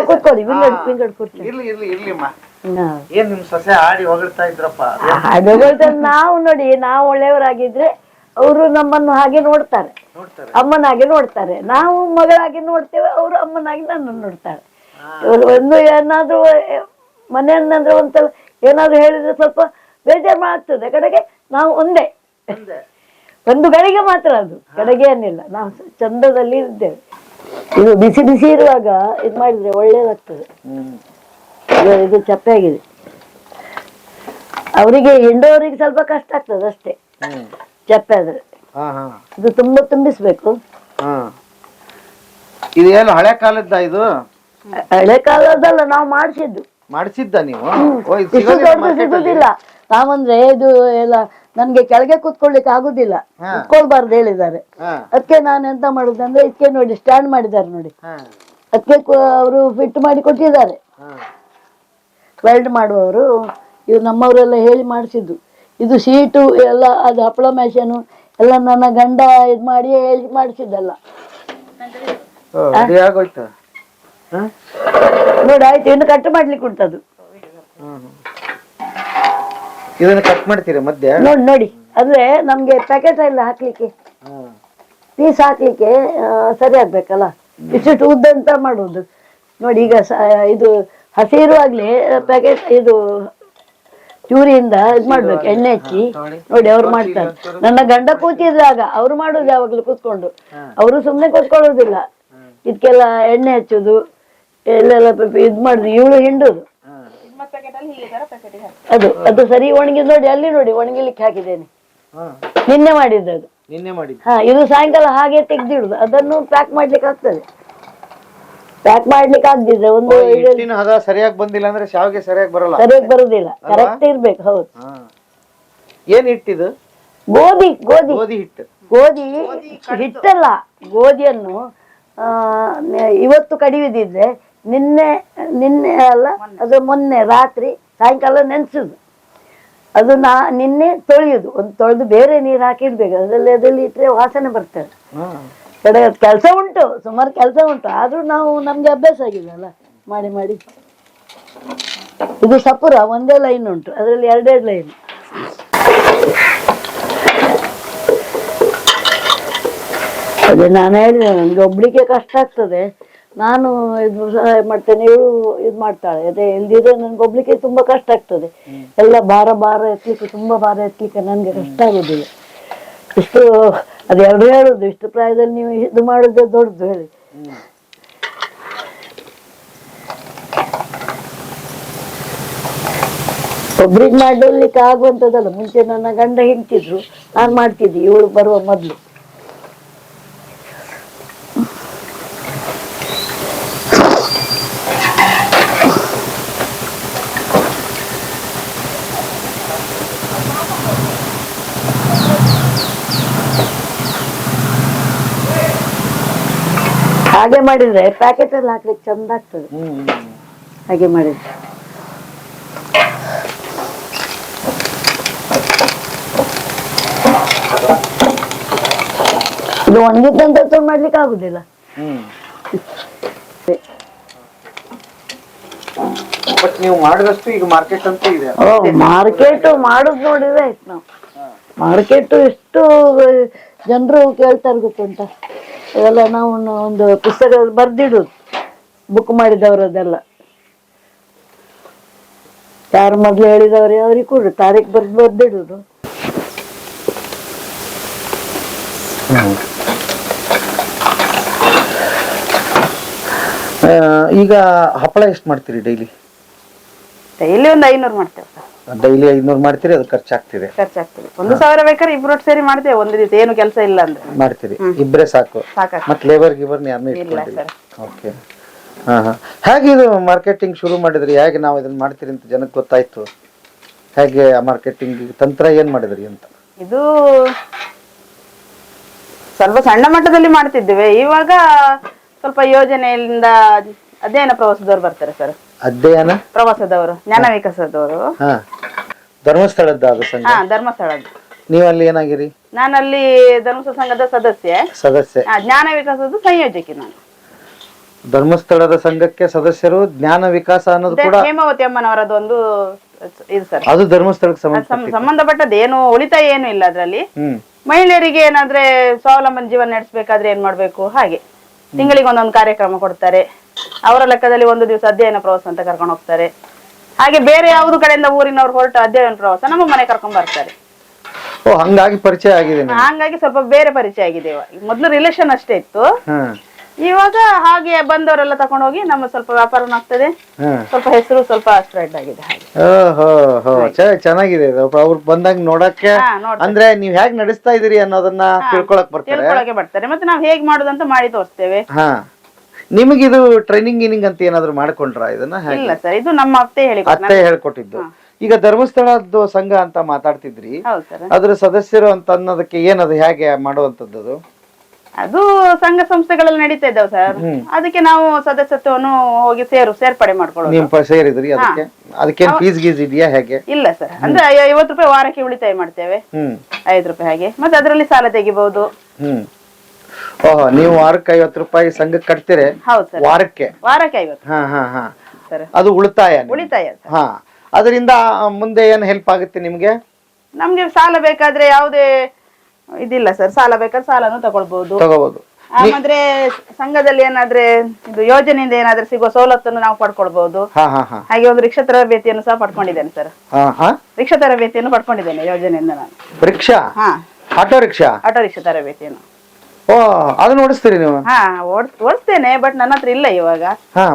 ಕೂತ್ಕೊಳ್ಳಿ. ಇರ್ಲಿ ಇರ್ಲಿ ಇರ್ಲಿಮ್ಮ. ಏನ್ ನಿಮ್ ಸೊಸೆ ಆಡಿ ಹೊಗಳ್ತಾ ಇದ್ರಪ್ಪ? ನಾವು ನೋಡಿ, ನಾವು ಒಳ್ಳೆಯವರಾಗಿದ್ರೆ ಅವರು ನಮ್ಮನ್ನು ಹಾಗೆ ನೋಡ್ತಾರೆ, ಅಮ್ಮನಾಗೆ ನೋಡ್ತಾರೆ. ನಾವು ಮಗಳಾಗಿ ನೋಡ್ತೇವೆ, ಅವರು ಅಮ್ಮನಾಗಿ ನನ್ನನ್ನು ನೋಡ್ತಾರೆ. ಒಂದು ಏನಾದ್ರು ಮನೆಯನ್ನಾದ್ರೂ ಒಂದ್ಸಲ ಏನಾದ್ರು ಹೇಳಿದ್ರೆ ಸ್ವಲ್ಪ ಬೇಜಾರು ಆಗ್ತದೆ. ಕಡೆಗೆ ನಾವು ಒಂದೇ, ಒಂದು ಗಳಿಗೆ ಮಾತ್ರ, ಅದು ಕಡೆಗೆ ಏನಿಲ್ಲ. ನಾವು ಚಂದದಲ್ಲಿ ಇದ್ದೇವೆ. ಇದು ಬಿಸಿ ಬಿಸಿ ಇರುವಾಗ ಇದು ಮಾಡಿದ್ರೆ ಒಳ್ಳೇದಾಗ್ತದೆ. ಇದು ಚಪ್ಪೆ ಆಗಿದೆ. ಅವರಿಗೆ ಹಿಂಡೋರಿಗೆ ಸ್ವಲ್ಪ ಕಷ್ಟ ಆಗ್ತದೆ ಅಷ್ಟೇ, ಚಪ್ಪೆ ಆದ್ರೆ. ಇದು ತುಂಬಾ ತುಂಬಿಸ್ಬೇಕು. ಇದು ಏನು ಹಳೆ ಕಾಲದ? ಇದು ಹಳೆ ಕಾಲದಲ್ಲ, ನಾವು ಮಾಡಿಸಿದ್ದ ನೀವು? ಸಿಗುದಿಲ್ಲ. ನಾವಂದ್ರೆ ಇದು ಎಲ್ಲ ನನ್ಗೆ ಕೆಳಗೆ ಕೂತ್ಕೊಳ್ಳಿಕ್ಕೆ ಆಗುದಿಲ್ಲ, ಕೂತ್ಕೊಳ್ಬಾರ್ದು ಹೇಳಿದ್ದಾರೆ. ಅದಕ್ಕೆ ನಾನು ಎಂತ ಮಾಡುದಂದ್ರೆ, ಇದಕ್ಕೆ ನೋಡಿ ಸ್ಟ್ಯಾಂಡ್ ಮಾಡಿದ್ದಾರೆ ನೋಡಿ, ಅದಕ್ಕೆ ಅವರು ಫಿಟ್ ಮಾಡಿ ಕೊಟ್ಟಿದ್ದಾರೆ. ವೆಲ್ಡ್ ಮಾಡುವವರು ಇವು ನಮ್ಮವರೆಲ್ಲ ಹೇಳಿ ಮಾಡಿಸಿದ್ದು. ಇದು ಸೀಟು ಎಲ್ಲ, ಅದು ಹಪ್ಪಳ ಮ್ಯಾಶನು ಎಲ್ಲ ನನ್ನ ಗಂಡ ಇದ್ ಮಾಡಿ ಹೇಳಿ ಮಾಡಿಸಿದ್ದಲ್ಲ. ನೋಡಿ ಆಯ್ತು, ಇನ್ನು ಕಟ್ ಮಾಡ್ಲಿಕ್ಕೆ ಉಂಟದು. ಇದನ್ನ ಕಟ್ ಮಾಡ್ತೀರಾ ಮಧ್ಯೆ? ನೋಡಿ ನೋಡಿ, ಅಂದ್ರೆ ನಮ್ಗೆ ಪ್ಯಾಕೆಟ್ ಎಲ್ಲ ಹಾಕ್ಲಿಕ್ಕೆ, ಪೀಸ್ ಹಾಕ್ಲಿಕ್ಕೆ ಸರಿ ಆಗ್ಬೇಕಲ್ಲ. ಇಷ್ಟು ಉದ್ದ ಅಂತ ಮಾಡುದು ನೋಡಿ. ಈಗ ಇದು ಹಸಿ ಇರುವಾಗ್ಲೇ ಪ್ಯಾಕೆಟ್ ಇದು ಚೂರಿಯಿಂದ ಇದ್ ಮಾಡ್ಬೇಕು, ಎಣ್ಣೆ ಹಚ್ಚಿ. ನೋಡಿ ಅವ್ರು ಮಾಡ್ತಾರೆ. ನನ್ನ ಗಂಡ ಕೂತಿದ್ದಾಗ ಅವ್ರು ಮಾಡುದು ಯಾವಾಗ್ಲೂ ಕೂತ್ಕೊಂಡು. ಅವರು ಸುಮ್ನೆ ಕೂತ್ಕೊಳ್ಳೋದಿಲ್ಲ, ಇದಕ್ಕೆಲ್ಲ ಎಣ್ಣೆ ಹಚ್ಚುದು ಎಲ್ಲೆಲ್ಲ ಇದ್ ಮಾಡುದು. ಇವಳು ಹಿಂಡುದು. ಅದು ಸರಿ ಒಣಗಿ ನೋಡಿ, ಅಲ್ಲಿ ನೋಡಿ ಒಣಗಿಲಿಕ್ಕೆ ಹಾಕಿದ್ದೇನೆ. ನಿನ್ನೆ ಮಾಡಿದ್ದು. ಇದು ಸಾಯಂಕಾಲ ಹಾಗೆ ತೆಗ್ದಿಡುದು. ಅದನ್ನು ಪ್ಯಾಕ್ ಮಾಡ್ಲಿಕ್ಕೆ ಆಗ್ತದೆ. ಪ್ಯಾಕ್ ಮಾಡ್ಲಿಕ್ಕೆ ಆಗ್ದಿದ್ರೆ ಒಂದು ಸರಿಯಾಗಿ ಬಂದಿಲ್ಲ ಅಂದ್ರೆ ಶಾವಿಗೆ ಸರಿಯಾಗಿ ಬರಲ್ಲ, ಸರಿಯಾಗಿ ಬರುದಿಲ್ಲ. ಕರೆಕ್ಟ್ ಇರ್ಬೇಕು. ಹೌದು. ಏನ್ ಹಿಟ್ಟಿದು? ಗೋಧಿ ಹಿಟ್ಟು. ಗೋಧಿ ಹಿಟ್ಟಲ್ಲ, ಗೋಧಿಯನ್ನು ಇವತ್ತು ಕಡಿವಿದಿದ್ರೆ ನಿನ್ನೆ ಅಲ್ಲ, ಅದು ಮೊನ್ನೆ ರಾತ್ರಿ ಸಾಯಂಕಾಲ ನೆನ್ಸುದು. ಅದು ನಿನ್ನೆ ತೊಳೆಯುದು. ಒಂದು ತೊಳೆದು ಬೇರೆ ನೀರು ಹಾಕಿಡ್ಬೇಕು. ಅದ್ರಲ್ಲಿ ಇಟ್ರೆ ವಾಸನೆ ಬರ್ತದೆ. ಕಡೆ ಕೆಲಸ ಉಂಟು, ಸುಮಾರು ಕೆಲಸ ಉಂಟು. ಆದ್ರೂ ನಮ್ಗೆ ಅಭ್ಯಾಸ ಆಗಿದೆ ಅಲ್ಲ, ಮಾಡಿ ಮಾಡಿ. ಇದು ಸಪುರ ಒಂದೇ ಲೈನ್ ಉಂಟು, ಅದರಲ್ಲಿ 2 ಲೈನ್. ಅದೇ ನಾನು ಹೇಳಿದೆ, ನನ್ಗೆ ಒಬ್ಳಿಗೆ ಕಷ್ಟ ಆಗ್ತದೆ. ನಾನು ಇದು ಸಹಾಯ ಮಾಡ್ತೇನೆ, ಇವಳು ಇದು ಮಾಡ್ತಾಳೆ. ಅದೇ ಇಲ್ದಿದ್ರೆ ನನ್ಗೆ ಒಬ್ಳಿಗೆ ತುಂಬಾ ಕಷ್ಟ ಆಗ್ತದೆ. ಎಲ್ಲ ಭಾರ ಎತ್ತಲಿಕ್ಕೆ, ತುಂಬಾ ಭಾರ ಎತ್ತಲಿಕ್ಕೆ ನನ್ಗೆ ಕಷ್ಟ ಆಗುದಿಲ್ಲ. ಇಷ್ಟು ಅದು ಹೇಳುದು, ಇಷ್ಟು ಪ್ರಾಯದಲ್ಲಿ ನೀವು ಇದು ಮಾಡುದು ದೊಡ್ಡದು ಹೇಳಿ. ಒಬ್ರಿಗೆ ಮಾಡಲಿಕ್ಕೆ ಆಗುವಂಥದ್ದಲ್ಲ. ಮುಂಚೆ ನನ್ನ ಗಂಡ ಹಿಂಡ್ತಿದ್ರು, ನಾನು ಮಾಡ್ತಿದ್ದೆ ಇವಳು ಬರುವ ಮೊದ್ಲು. ಹಾಗೆ ಮಾಡಿದ್ರೆ ಪ್ಯಾಕೆಟ್ ಅಲ್ಲಿ ಹಾಕ್ಲಿಕ್ಕೆ ಚಂದ ಆಗ್ತದೆ. ಹಾಗೆ ಮಾಡಿದ್ರೆ ಇದು ಒಣಗಿದ್ದಂತ ಮಾಡ್ಲಿಕ್ಕೆ ಆಗುದಿಲ್ಲ. ನೀವು ಮಾಡಿದಷ್ಟು ಈಗ ಮಾರ್ಕೆಟ್ ಅಂತ ಇದೆ. ಮಾರ್ಕೆಟ್ ಮಾಡುದು ನೋಡಿದ್ರೆ ಆಯ್ತು. ನಾವು ಮಾರ್ಕೆಟ್ ಎಷ್ಟು ಜನರು ಕೇಳ್ತಾರೆ ಗೊತ್ತುಂಟ. ಅದೆಲ್ಲ ನಾವು ಒಂದು ಪುಸ್ತಕ ಬರ್ದಿಡುದು, ಬುಕ್ ಮಾಡಿದವರದೆಲ್ಲ. ಯಾರು ಮೊದ್ಲು ಹೇಳಿದವ್ರೆ ಅವ್ರಿಗೆ ಕೊಡು, ತಾರೀಖ್ ಬರ್ದಿಡುದು. ಈಗ ಹಪ್ಪಳ ಎಷ್ಟು ಮಾಡ್ತೀರಿ ಡೈಲಿ? ಡೈಲಿ ಒಂದು 500 ಮಾಡ್ತೇವೆ ಸರ್. ಡೈಲಿ 500 ಮಾಡ್ತೀರಿ, ಅದು ಖರ್ಚಾಗ್ತಿದೆ? ಖರ್ಚಾಗ್ತದೆ. 1000 ಬೇಕಾದ್ರೆ ಇಬ್ರು ಒಟ್ಟು ಸೇರಿ ಮಾಡ್ತೇವೆ ಒಂದು ದಿವಸ, ಏನು ಕೆಲಸ ಇಲ್ಲ ಅಂದ್ರೆ ಮಾಡ್ತೀರಿ. ಇಬ್ಬರೇ ಸಾಕು? ಸಾಕಾಗ್ತದೆ. ಮತ್ತೆ ಲೇಬರ್ ಗಿಬರ್ನ ಯಾರನ್ನೂ ಇಲ್ಲ ಇಟ್ಕೊಂಡಿಲ್ಲ? ಸರ್. ಓಕೆ. ಹೇಗೆ ಇದು ಮಾರ್ಕೆಟಿಂಗ್ ಶುರು ಮಾಡಿದ್ರಿ? ಹೇಗೆ ನಾವು ಇದನ್ನ ಮಾಡ್ತೀರಿ ಅಂತ ಜನಕ್ಕೆ ಗೊತ್ತಾಯ್ತು? ಹೇಗೆ ಆ ಮಾರ್ಕೆಟಿಂಗ್ ತಂತ್ರ ಏನ್ ಮಾಡಿದ್ರಿ ಅಂತ? ಇದು ಸ್ವಲ್ಪ ಸಣ್ಣ ಮಟ್ಟದಲ್ಲಿ ಮಾಡ್ತಿದ್ದೇವೆ. ಇವಾಗ ಸ್ವಲ್ಪ ಯೋಜನೆಯಿಂದ ಅಧ್ಯಯನ ಪ್ರವಾಸದವರು ಬರ್ತಾರೆ ಸರ್. ಅಧ್ಯಯನ ಪ್ರವಾಸದವರು, ಜ್ಞಾನ ವಿಕಾಸದವರು. ಹಾ, ಧರ್ಮಸ್ಥಳದ ಅದು ಸಂಘ? ಹಾ, ಧರ್ಮಸ್ಥಳದ್ದು. ನೀವಲ್ಲಿ ಏನಾಗಿರಿ? ನಾನಲ್ಲಿ ಧರ್ಮಸ್ಥಳ ಸಂಘದ ಸದಸ್ಯೆ. ಜ್ಞಾನ ವಿಕಾಸದ ಸಂಯೋಜಕಿ ನಾನು. ಧರ್ಮಸ್ಥಳದ ಸಂಘಕ್ಕೆ ಸದಸ್ಯರು. ಜ್ಞಾನ ವಿಕಾಸ ಅನ್ನೋದು ಕೂಡ ಹೇಮಾವತಿ ಅಮ್ಮನವರದ್ದು ಒಂದು ಇದು ಸರ್. ಅದು ಧರ್ಮಸ್ಥಳಕ್ಕೆ ಸಂಬಂಧಪಟ್ಟದ್ದು. ಏನು ಉಳಿತಾಯ ಏನು ಇಲ್ಲ ಅದ್ರಲ್ಲಿ. ಮಹಿಳೆಯರಿಗೆ ಏನಾದ್ರೆ ಸ್ವಾವಲಂಬನ ಜೀವನ ನಡೆಸಬೇಕಾದ್ರೆ ಏನ್ ಮಾಡ್ಬೇಕು, ಹಾಗೆ ತಿಂಗಳಿಗೆ ಒಂದೊಂದು ಕಾರ್ಯಕ್ರಮ ಕೊಡ್ತಾರೆ. ಅವರ ಲೆಕ್ಕದಲ್ಲಿ ಒಂದು ದಿವಸ ಅಧ್ಯಯನ ಪ್ರವಾಸ ಅಂತ ಕರ್ಕೊಂಡು ಹೋಗ್ತಾರೆ. ಹಾಗೆ ಬೇರೆ ಯಾವ್ದು ಕಡೆಯಿಂದ ಊರಿನವ್ರು ಹೊರಟ ಅಧ್ಯಯನ ಪ್ರವಾಸ ನಮ್ಮ ಮನೆ ಕರ್ಕೊಂಡ್ ಬರ್ತಾರೆ. ಹಂಗಾಗಿ ಪರಿಚಯ ಆಗಿದೆ. ಹಂಗಾಗಿ ಸ್ವಲ್ಪ ಬೇರೆ ಪರಿಚಯ ಆಗಿದೆ. ಮೊದ್ಲು ರಿಲೇಷನ್ ಅಷ್ಟೇ ಇತ್ತು. ಇವಾಗ ಹಾಗೆ ಬಂದವರೆಲ್ಲ ತಕೊಂಡು ಹೋಗಿ ನಮ್ಮ ಸ್ವಲ್ಪ ವ್ಯಾಪಾರನೂ ಆಗ್ತದೆ, ಸ್ವಲ್ಪ ಹೆಸರು ಸ್ವಲ್ಪ ಸ್ಪ್ರೆಡ್ ಆಗಿದೆ. ಚೆನ್ನಾಗಿದೆ. ಅವ್ರು ಬಂದಾಗ ನೋಡಕ್ಕೆ, ಅಂದ್ರೆ ನೀವ್ ಹೇಗ್ ನಡೆಸ್ತಾ ಇದೀರಿ ಅನ್ನೋದನ್ನ ತಿಳ್ಕೊಳಕ್ ಬರ್ತಾರೆ. ಮತ್ತೆ ನಾವ್ ಹೇಗ್ ಮಾಡುದಂತ ಮಾಡಿ ತೋರಿಸ್ತೇವೆ. ನಿಮಗಿದು ಟ್ರೈನಿಂಗ್ ಗಿನಿಂಗ್ ಅಂತ ಏನಾದ್ರು ಮಾಡ್ಕೊಂಡ್ರ ಇದನ್ನ? ಇಲ್ಲ ಸರ್, ಇದು ನಮ್ಮ ಅತ್ತೆ ಹೇಳ್ಕೊಟ್ಟಿದ್ದು. ಈಗ ಧರ್ಮಸ್ಥಳದ್ದು ಸಂಘ ಅಂತ ಮಾತಾಡ್ತಿದ್ರಿ, ಅದ್ರ ಸದಸ್ಯರು ಅಂತ ಅನ್ನೋದಕ್ಕೆ ಏನದು, ಹೇಗೆ ಮಾಡುವಂತದ್ದು? ಅದು ಸಂಘ ಸಂಸ್ಥೆಗಳೆಲ್ಲ ನಡೀತಾ ಇದ್ದಾವೆ ಸರ್. ಅದಕ್ಕೆ ನಾವು ಸದಸ್ಯತ್ವವನ್ನು ಹೋಗಿ ಸೇರ್ಪಡೆ ಮಾಡ್ಕೊಳ್ಳೋದು. ನೀವು ಸೇರಿದ್ರಿ ಅದಕ್ಕೆ? ಅದಕ್ಕೇನು ಫೀಸ್ ಗೀಸ್ ಇದೆಯಾ ಹೇಗೆ? ಇಲ್ಲ ಸರ್, ಅಂದ್ರೆ 50 ರೂಪಾಯಿ ವಾರಕ್ಕೆ ಉಳಿತಾಯ ಮಾಡ್ತೇವೆ. 5 ರೂಪಾಯಿ ಹಾಗೆ. ಮತ್ತೆ ಅದರಲ್ಲಿ ಸಾಲ ತೆಗಿಬಹುದು. ಓಹೋ, ನೀವು ವಾರಕ್ಕೆ 50 ರೂಪಾಯಿ ಸಂಘಕ್ಕೆ ಕಟ್ತೀರಿ? ಹೌದು ಸರ್, ವಾರಕ್ಕೆ 50. ಅದು ಉಳಿತಾಯ. ಹಾ, ಅದರಿಂದ ಮುಂದೆ ಏನ್ ಹೆಲ್ಪ್ ಆಗುತ್ತೆ ನಿಮ್ಗೆ? ನಮ್ಗೆ ಸಾಲ ಬೇಕಾದ್ರೆ ಯಾವುದೇ ಇದಿಲ್ಲ ಸರ್. ಸಾಲ ಬೇಕಾದ್ರೆ ಸಾಲನು ತಗೊಳ್ಬಹುದು. ಆಮೇಲೆ ಸಂಘದಲ್ಲಿ ಏನಾದ್ರೆ ಇದು ಯೋಜನೆಯಿಂದ ಏನಾದ್ರೆ ಸಿಗುವ ಸವಲತ್ತನ್ನು ನಾವು ಪಡ್ಕೊಳ್ಬಹುದು. ಹಾಗೆ ಒಂದು ರಿಕ್ಷಾ ತರಬೇತಿಯನ್ನು ಸಹ ಪಡ್ಕೊಂಡಿದ್ದೇನೆ ಸರ್. ರಿಕ್ಷಾ ತರಬೇತಿಯನ್ನು ಪಡ್ಕೊಂಡಿದ್ದೇನೆ ಯೋಜನೆಯಿಂದ ನಾನು. ರಿಕ್ಷಾ? ಆಟೋ ರಿಕ್ಷಾ ತರಬೇತಿಯನ್ನು. ಅದನ್ನ ಓಡಿಸ್ತೀರಿ ನೀವು? ಓಡಿಸ್ತೇನೆ, ಬಟ್ ನನ್ನ ಹತ್ರ ಇಲ್ಲ ಇವಾಗ.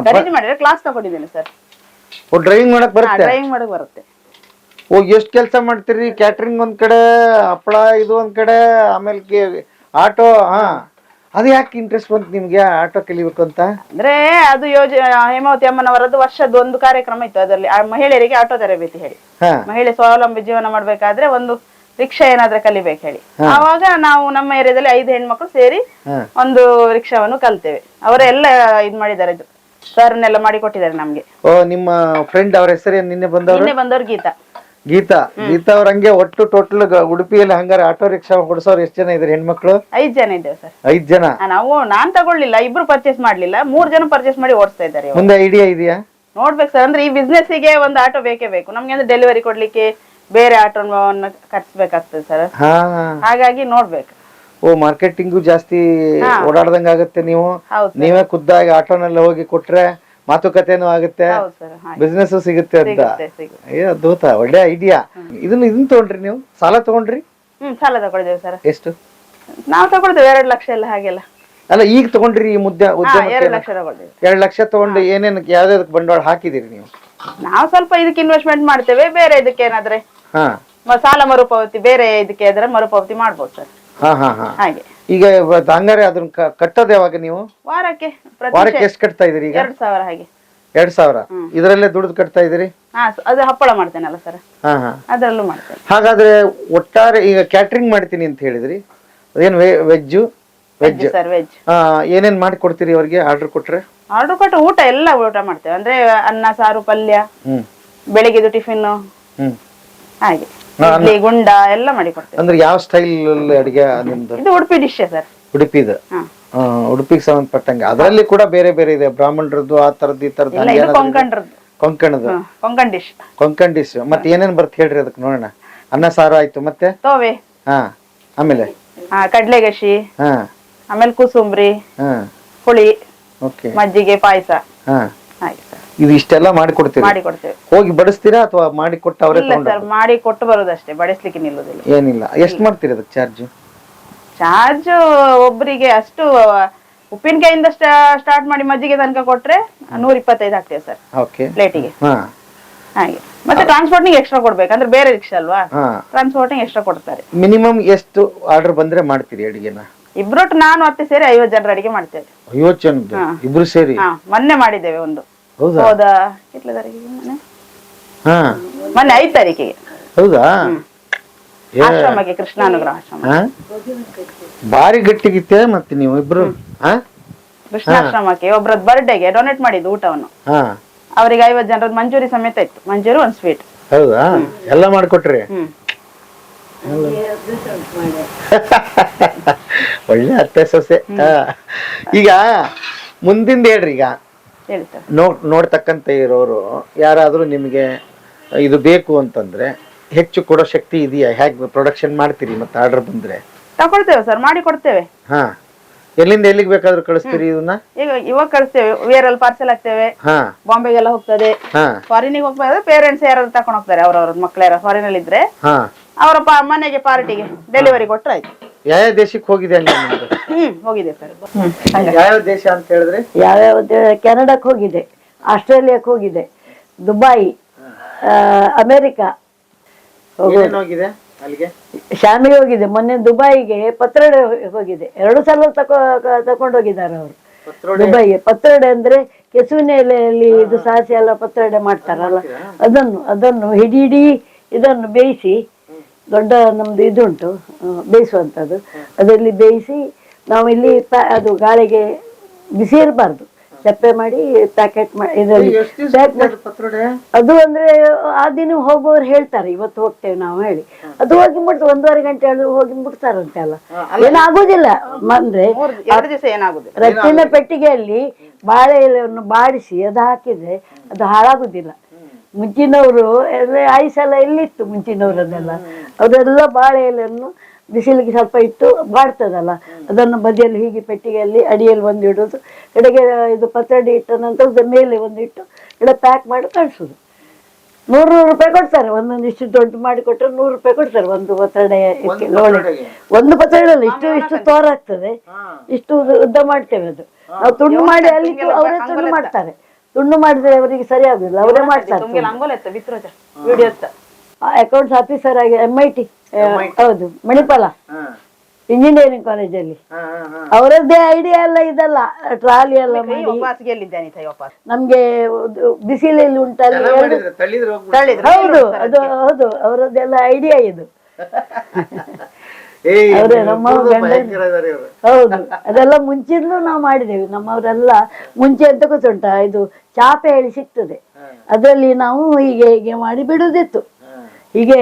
ಖರೀದಿ ಮಾಡಿದ್ರೆ ಕ್ಲಾಸ್ ತಗೊಂಡಿದ್ದೇನೆ ಸರ್. ಡ್ರೈವಿಂಗ್ ಮಾಡಕ್ ಬರುತ್ತೆ? ಡ್ರೈವಿಂಗ್ ಮಾಡಕ್ ಬರುತ್ತೆ. ಎಷ್ಟ್ ಕೆಲಸ ಮಾಡ್ತೀರಿ? ಕ್ಯಾಟ್ರಿಂಗ್ ಒಂದ್ ಕಡೆ, ಹಪ್ಪಳ ಇದು ಒಂದ್ ಕಡೆ, ಆಮೇಲೆ ಆಟೋ. ಅದು ಯಾಕೆ ಇಂಟ್ರೆಸ್ಟ್ ಬಂತು ನಿಮ್ಗೆ ಆಟೋ ಕಲಿಬೇಕು ಅಂತ? ಅಂದ್ರೆ ಅದು ಹೇಮಾವತಿ ಅಮ್ಮನವರದ್ದು ವರ್ಷದ ಒಂದು ಕಾರ್ಯಕ್ರಮ ಇತ್ತು. ಅದರಲ್ಲಿ ಮಹಿಳೆಯರಿಗೆ ಆಟೋ ತರಬೇತಿ ಹೇಳಿ, ಮಹಿಳೆ ಸ್ವಾವಲಂಬಿ ಜೀವನ ಮಾಡ್ಬೇಕಾದ್ರೆ ಒಂದು ರಿಕ್ಷಾ ಏನಾದ್ರೆ ಕಲಿಬೇಕು ಹೇಳಿ. ಆವಾಗ ನಾವು ನಮ್ಮ ಏರಿಯಾದಲ್ಲಿ 5 ಹೆಣ್ಮಕ್ಳು ಸೇರಿ ಒಂದು ರಿಕ್ಷಾವನ್ನು ಕಲ್ತೇವೆ. ಅವರೆಲ್ಲ ಇದ್ ಮಾಡಿದ್ದಾರೆ, ಸರ್ನೆಲ್ಲ ಮಾಡಿ ಕೊಟ್ಟಿದ್ದಾರೆ ನಮ್ಗೆ. ನಿಮ್ಮ ಫ್ರೆಂಡ್ ಅವ್ರ ಹೆಸರು ನಿನ್ನೆ ಬಂದವರು ಗೀತಾ ಅವ್ರ ಹಂಗೆ ಒಟ್ಟು ಟೋಟಲ್ ಉಡುಪಿಯಲ್ಲಿ ಹಂಗಾರೆ ಆಟೋ ರಿಕ್ಷಾ ಕೊಡಿಸೋರು ಎಷ್ಟು ಜನ ಇದ್ರಿ ಹೆಣ್ಮಕ್ಳು? 5 ಜನ ಇದ್ದೇವೆ ಸರ್. 5 ಜನ? ನಾನ್ ತಗೊಳ್ಳಿಲ್ಲ, ಇಬ್ರು ಪರ್ಚೇಸ್ ಮಾಡ್ಲಿಲ್ಲ, 3 ಜನ ಪರ್ಚೇಸ್ ಮಾಡಿ ಓಡಿಸ್ತಾ ಇದ್ದಾರೆ. ಮುಂದೆ ಐಡಿಯಾ ಇದೆಯಾ? ನೋಡ್ಬೇಕು ಸರ್. ಅಂದ್ರೆ ಈ ಬಿಸ್ನೆಸ್ ಗೆ ಒಂದು ಆಟೋ ಬೇಕೇ ಬೇಕು ನಮ್ಗೆ. ಅಂದ್ರೆ ಡೆಲಿವರಿ ಕೊಡ್ಲಿಕ್ಕೆ ಬೇರೆ ಆಟೋವನ್ನು ಕಟ್ಸ್ಬೇಕಾಗ್ತದೆ ಸರ್. ಹಾಗಾಗಿ ನೋಡ್ಬೇಕು. ಮಾರ್ಕೆಟಿಂಗು ಜಾಸ್ತಿ ಓಡಾಡ್ದಂಗ ಆಗುತ್ತೆ. ನೀವೇ ಖುದ್ದಾಗಿ ಆಟೋನೆಲ್ಲ ಹೋಗಿ ಕೊಟ್ರೆ ಮಾತುಕತೆನೂ ಆಗುತ್ತೆ, ಬಿಸ್ನೆಸ್ ಸಿಗುತ್ತೆ ಅಂತ. ಅದ್ಭುತ, ಒಳ್ಳೆ ಐಡಿಯಾ. ಇದನ್ನ ತಗೊಂಡ್ರಿ ನೀವು? ಸಾಲ ತಗೊಂಡ್ರಿ? ಸಾಲ ತಗೊಂಡಿದ್ದೇವೆ ಸರ್. ಎಷ್ಟು? ನಾವು ತಗೊಳ್ತೇವೆ 2 ಲಕ್ಷ ಎಲ್ಲ ಹಾಗೆಲ್ಲ. ಅಲ್ಲ, ಈಗ ತಗೊಂಡ್ರಿ ಈ ಮುದ್ದೆ 2 ಲಕ್ಷ ತಗೊಂಡಿದ್ದೇವೆ. 2 ಲಕ್ಷ ತಗೊಂಡು ಏನೇನು ಯಾವ್ದಾವ್ದಕ್ಕೆ ಬಂಡವಾಳ ಹಾಕಿದಿರಿ ನೀವು? ನಾವು ಸ್ವಲ್ಪ ಇದಕ್ಕೆ ಇನ್ವೆಸ್ಟ್ಮೆಂಟ್ ಮಾಡ್ತೇವೆ. ಬೇರೆ ಇದಕ್ಕೆ ಏನಾದ್ರೆ ಸಾಲ ಮರುಪಾವತಿ, ಬೇರೆ ಇದಕ್ಕೆ ಆದ್ರೆ ಮರುಪಾವತಿ ಮಾಡ್ಬೋದು ಸರ್. ಹಾಗೆ. ಈಗ ಹಂಗಾರೆ ಅದನ್ನ ಕಟ್ಟೋದು ಯಾವಾಗ ನೀವು? ವಾರಕ್ಕೆ ಎಷ್ಟು ಕಟ್ತಾ ಇದೀರಿ ಈಗ? 2000 ಹಾಗೆ. 2000 ಇದರಲ್ಲೇ ದುಡ್ಡು ಕಟ್ತಾ ಇದೀರಿ? ಅದು ಹಪ್ಪಳ ಮಾಡ್ತೇನಲ್ಲ ಸರ್, ಅದರಲ್ಲೂ ಮಾಡ್ತೇನೆ. ಹಾಗಾದ್ರೆ ಒಟ್ಟಾರೆ ಈಗ ಕ್ಯಾಟ್ರಿಂಗ್ ಮಾಡ್ತೀನಿ ಅಂತ ಹೇಳಿದ್ರಿ, ಅದೇನು ವೆಜ್ ಸರ್? ವೆಜ್ ಏನೇನ್ ಮಾಡಿ ಕೊಡ್ತೀರಿ ಅವ್ರಿಗೆ ಆರ್ಡರ್ ಕೊಟ್ರೆ? ಆರ್ಡರ್ ಕೊಟ್ಟು ಎಲ್ಲ ಊಟ ಮಾಡ್ತೇವೆ. ಅಂದ್ರೆ ಅನ್ನ, ಸಾರು, ಪಲ್ಯ, ಬೆಳಿಗ್ಗೆದು ಟಿಫಿನ್, ಹಾಗೆ ಇಡ್ಲಿ, ಗುಂಡ ಎಲ್ಲ ಮಾಡಿ ಕೊಡ್ತೇವೆ. ಅಂದ್ರೆ ಯಾವ ಸ್ಟೈಲ್ ಅಡಿಗೆ ನಿಮ್ದು? ಇದು ಉಡುಪಿ ಡಿಶ್ ಸರ್. ಉಡುಪಿದು? ಉಡುಪಿಗೆ ಸಂಬಂಧಪಟ್ಟಂಗೆ ಅದರಲ್ಲಿ ಕೂಡ ಬೇರೆ ಬೇರೆ ಇದೆ, ಬ್ರಾಹ್ಮಣರದ್ದು ಆ ತರದ್ದು ಈ ತರದ್ದು. ಕೊಂಕಣ್ ಡಿಶ್. ಮತ್ತೆ ಏನೇನ್ ಬರ್ತ ಹೇಳ್ರಿ ಅದಕ್ಕೆ ನೋಡೋಣ. ಅನ್ನ ಸಾರು ಆಯ್ತು, ಮತ್ತೆ ತೋವೆ, ಆಮೇಲೆ ಕಡ್ಲೆಗಶಿ, ಆಮೇಲೆ ಕುಸುಂಬ್ರಿ, ಹುಳಿ, ಮಜ್ಜಿಗೆ, ಪಾಯಸ. ಇದು ಇಷ್ಟೆಲ್ಲ ಮಾಡಿಕೊಡ್ತೀವಿ? ಹೋಗಿ ಬಡಿಸ್ತೀರಾ ಅಥವಾ ಮಾಡಿ ಕೊಟ್ಟು ಅವರೇ? ಮಾಡಿ ಕೊಟ್ಟು ಬರೋದಷ್ಟೇ, ಬಡಿಸ್ಲಿಕ್ಕೆ ನಿಲ್ಲುದಿಲ್ಲ. ಏನಿಲ್ಲ. ಎಷ್ಟು ಮಾಡ್ತೀರಿ ಅದಕ್ಕೆ ಚಾರ್ಜ್? ಒಬ್ಬರಿಗೆ ಅಷ್ಟು ಉಪ್ಪಿನಕಾಯಿಂದ ಸ್ಟಾರ್ಟ್ ಮಾಡಿ ಮಜ್ಜಿಗೆ ತನಕ ಕೊಟ್ರೆ 125 ಆಗ್ತೇವೆ ಸರ್ ಓಕೆ ಪ್ಲೇಟಿಗೆ. ಹಾ ಹಾಗೆ ಮತ್ತೆ ಟ್ರಾನ್ಸ್ಪೋರ್ಟಿಂಗ್ ಎಕ್ಸ್ಟ್ರಾ ಕೊಡ್ಬೇಕು, ಅಂದ್ರೆ ಬೇರೆ ರಿಕ್ಷಾ ಅಲ್ವಾ, ಹಾ ಟ್ರಾನ್ಸ್ಪೋರ್ಟಿಂಗ್ ಎಕ್ಸ್ಟ್ರಾ ಕೊಡ್ತಾರೆ. ಮಿನಿಮಮ್ ಎಷ್ಟು ಆರ್ಡರ್ ಬಂದ್ರೆ ಮಾಡ್ತೀರಿ ಅಡಿಗೆನ? ಇಬ್ರೊಟ್ಟು ನಾನು ಅತ್ತೆ ಸೇರಿ 50 ಜನರ ಅಡಿಗೆ ಮಾಡ್ತೇವೆ. 50 ಜನದ್ದು ಇಬ್ರು ಸೇರಿ? ಹಾ ಮೊನ್ನೆ ಮಾಡಿದ್ದೇವೆ ಒಂದು. ಹೌದಾ? ಹೋದ ಎಟ್ಲ ತಾರೀಕಿಗೆ ಮೊನ್ನೆ? ಹಾ ಮೊನ್ನೆ 5 ತಾರೀಕಿಗೆ. ಹೌದಾ? ಆಶ್ರಮಕ್ಕೆ, ಕೃಷ್ಣಾನುಗ್ರಹ ಆಶ್ರಮ. ಹಾ ಬಾರಿ ಗಟ್ಟಿಗಿತ್ತೆ ಮತ್ತೆ ನೀವು ಇಬ್ರು? ಹಾ ಕೃಷ್ಣಾಶ್ರಮಕ್ಕೆ ಒಬ್ರದ್ ಬರ್ಡೇಗೆ ಡೊನೇಟ್ ಮಾಡಿದ್ದು ಊಟವನ್ನು. ಹಾ ಅವರಿಗೆ 50 ಜನರದ್ದು ಮಂಜೂರಿ ಸಮೇತ ಇತ್ತು, ಮಂಜೂರಿ ಒಂದು ಸ್ವೀಟ್. ಹೌದಾ? ಎಲ್ಲ ಮಾಡ್ಕೊಟ್ರಿ? ಒಳ್ಳೆ ಅತ್ತೆ ಸೊಸೆ. ಈಗ ಮುಂದಿಂದ ಹೇಳ್ರಿ, ಈಗ ಹೇಳಿ ಸರ್. ನೋಡ್ತಕ್ಕಂತ ಇರೋರು ಯಾರಾದ್ರೂ ನಿಮಗೆ ಇದು ಬೇಕು ಅಂತಂದ್ರೆ ಹೆಚ್ಚು ಕೊಡೋ ಶಕ್ತಿ ಇದೆಯಾ? ಹೇಗೆ ಪ್ರೊಡಕ್ಷನ್ ಮಾಡ್ತೀರಿ ಮತ್ತೆ ಆರ್ಡರ್ ಬಂದ್ರೆ? ತಗೊಳ್ತೇವೆ ಸರ್, ಮಾಡಿ ಕೊಡ್ತೇವೆ. ಹಾ ಎಲ್ಲಿಂದ ಎಲ್ಲಿಗೆ ಬೇಕಾದ್ರೂ ಕಳಿಸ್ತೀರಿ ಇದನ್ನ? ಇವಾಗ ಕಳಿಸ್ತೇವೆ, ವೇರಲ್ಲಿ ಪಾರ್ಸೆಲ್ ಆಗ್ತೇವೆ. ಹಾ ಬಾಂಬೆಗೆಲ್ಲ ಹೋಗ್ತದೆ, ಹಾ ಫಾರಿನಿಗೆ ಹೋಗ್ತದೆ. ಪೇರೆಂಟ್ಸ್ ಯಾರಾದ್ರು ತಕೊಂಡು ಹೋಗ್ತಾರೆ, ಅವ್ರವ್ರ ಮಕ್ಳು ಯಾರು ಫಾರಿನ್ ಅಲ್ಲಿ ಇದ್ರೆ ಹಾ ಅವರ ಮನೆಗೆ ಪಾರ್ಟಿಗೆ ಡೆಲಿವರಿ ಕೊಟ್ರೆ ಆಯ್ತು. ಯಾವ ದೇಶಕ್ಕೆ ಹೋಗಿದೆ ಹಂಗೆ ನಿಮ್ದು? ಹೋಗಿದೆ ಸರ್. ಯಾವ ದೇಶ ಅಂತ ಹೇಳಿದ್ರೆ? ಯಾವ್ಯಾವ ಕೆನಡಾಕ್ ಹೋಗಿದೆ, ಆಸ್ಟ್ರೇಲಿಯಾಕ್ ಹೋಗಿದೆ, ದುಬೈ, ಅಮೆರಿಕಾ ಏನೇನ್ ಹೋಗಿದೆ ಅಲ್ಲಿಗೆ? ಶಾಮಿಗೆ ಹೋಗಿದೆ. ಮೊನ್ನೆ ದುಬೈಗೆ ಪತ್ರೊಡೆ ಹೋಗಿದೆ. 2 ಸಲ ತಕೊಂಡೋಗಿದ್ದಾರೆ ಅವರು ದುಬೈಗೆ. ಪತ್ರೊಡೆ ಅಂದ್ರೆ ಕೆಸುವಿನ ಎಲೆಯಲ್ಲಿ ಇದು ಸಾಸಿ ಎಲ್ಲ ಪತ್ರೊಡೆ ಮಾಡ್ತಾರಲ್ಲ, ಅದನ್ನು ಹಿಡಿ ಇದನ್ನು ಬೇಯಿಸಿ, ದೊಡ್ಡ ನಮ್ದು ಇದುಂಟು ಬೇಯಿಸುವಂಥದ್ದು, ಅದರಲ್ಲಿ ಬೇಯಿಸಿ ನಾವು ಇಲ್ಲಿ ಅದು ಗಾಳಿಗೆ ಬಿಸಿ ಇರಬಾರ್ದು, ಚಪ್ಪೆ ಮಾಡಿ ಪ್ಯಾಕೆಟ್ ಮಾಡಿ ಇದರಲ್ಲಿ ಪ್ಯಾಕ್ ಮಾಡಿ. ಅದು ಅಂದ್ರೆ ಆ ದಿನ ಹೋಗುವವ್ರು ಹೇಳ್ತಾರೆ ಇವತ್ತು ಹೋಗ್ತೇವೆ ನಾವು ಹೇಳಿ, ಅದು ಹೋಗಿ ಮುಟ್ತು 1.5 ಗಂಟೆ ಹೋಗಿ ಮುಟ್ತಾರಂತೆ ಅಲ್ಲ, ಏನಾಗುದಿಲ್ಲ. ಅಂದ್ರೆ 2 ದಿವಸ ಏನಾಗುದಿಲ್ಲ. ರಟ್ಟಿನ ಪೆಟ್ಟಿಗೆಯಲ್ಲಿ ಬಾಳೆ ಎಲೆಯನ್ನು ಬಾಡಿಸಿ ಅದು ಹಾಕಿದ್ರೆ ಅದು ಹಾಳಾಗುದಿಲ್ಲ. ಮುಂಚಿನವರು ಎಲ್ಲ ಐಸೆಲ್ಲ ಎಲ್ಲಿತ್ತು ಮುಂಚಿನವರನ್ನೆಲ್ಲ, ಅವರೆಲ್ಲ ಬಾಳೆ ಎಲೆಯನ್ನು ಬಿಸಿಲಿಗೆ ಸ್ವಲ್ಪ ಇಟ್ಟು ಬಾಡ್ತದಲ್ಲ, ಅದನ್ನು ಬದಿಯಲ್ಲಿ ಹೀಗೆ ಪೆಟ್ಟಿಗೆಯಲ್ಲಿ ಅಡಿಯಲ್ಲಿ ಒಂದು ಇಡೋದು, ಎಡೆಗೆ ಇದು ಪತ್ರೊಡೆ ಇಟ್ಟ ನಂತರ ಮೇಲೆ ಒಂದು ಇಟ್ಟು ಪ್ಯಾಕ್ ಮಾಡಿ ಕಳಿಸೋದು. 100 ರೂಪಾಯಿ ಕೊಡ್ತಾರೆ, ಒಂದೊಂದು ಇಷ್ಟು ದೊಡ್ಡ ಮಾಡಿ ಕೊಟ್ಟರೆ 100 ರೂಪಾಯಿ ಕೊಡ್ತಾರೆ ಒಂದು ಪತ್ರೊಡೆ. ಒಂದು ಪತ್ರೊಡೆ ಅಲ್ಲ, ಇಷ್ಟು ತೋರ ಆಗ್ತದೆ, ಇಷ್ಟು ಉದ್ದ ಮಾಡ್ತೇವೆ. ಅದು ನಾವು ತುಂಡು ಮಾಡಿ ಅಲ್ಲಿ ಅವರೇ ತುಂಡು ಮಾಡ್ತಾರೆ. ತುಂಡು ಮಾಡಿದ್ರೆ ಅವರಿಗೆ ಸರಿ ಆಗುದಿಲ್ಲ, ಅವರೇ ಮಾಡ್ತಾರೆ. ಅಕೌಂಟ್ಸ್ ಆಫೀಸರ್ ಆಗಿ MIT, ಹೌದು ಮಣಿಪಾಲ ಇಂಜಿನಿಯರಿಂಗ್ ಕಾಲೇಜಲ್ಲಿ. ಅವರದ್ದೇ ಐಡಿಯಾ ಎಲ್ಲ ಇದಲ್ಲ, ಟ್ರಾಲಿ ಎಲ್ಲ ಮಾಡಿ ನಮ್ಗೆ ಬಿಸಿಲಲ್ಲಿ ಉಂಟಲ್ಲ. ಹೌದು ಅದು ಹೌದು, ಅವರದ್ದೆಲ್ಲ ಐಡಿಯಾ ಇದು. ಅವ್ರೆ ನಮ್ಮ ಹೌದು, ಅದೆಲ್ಲ ಮುಂಚಿಂದಲೂ ನಾವು ಮಾಡಿದ್ದೇವೆ. ನಮ್ಮವರೆಲ್ಲ ಮುಂಚೆ ಎಂತ ಗೊತ್ತುಂಟ, ಇದು ಚಾಪೆ ಹೇಳಿ ಸಿಗ್ತದೆ, ಅದರಲ್ಲಿ ನಾವು ಹೀಗೆ ಹೀಗೆ ಮಾಡಿ ಬಿಡುದಿತ್ತು. ಹೀಗೆ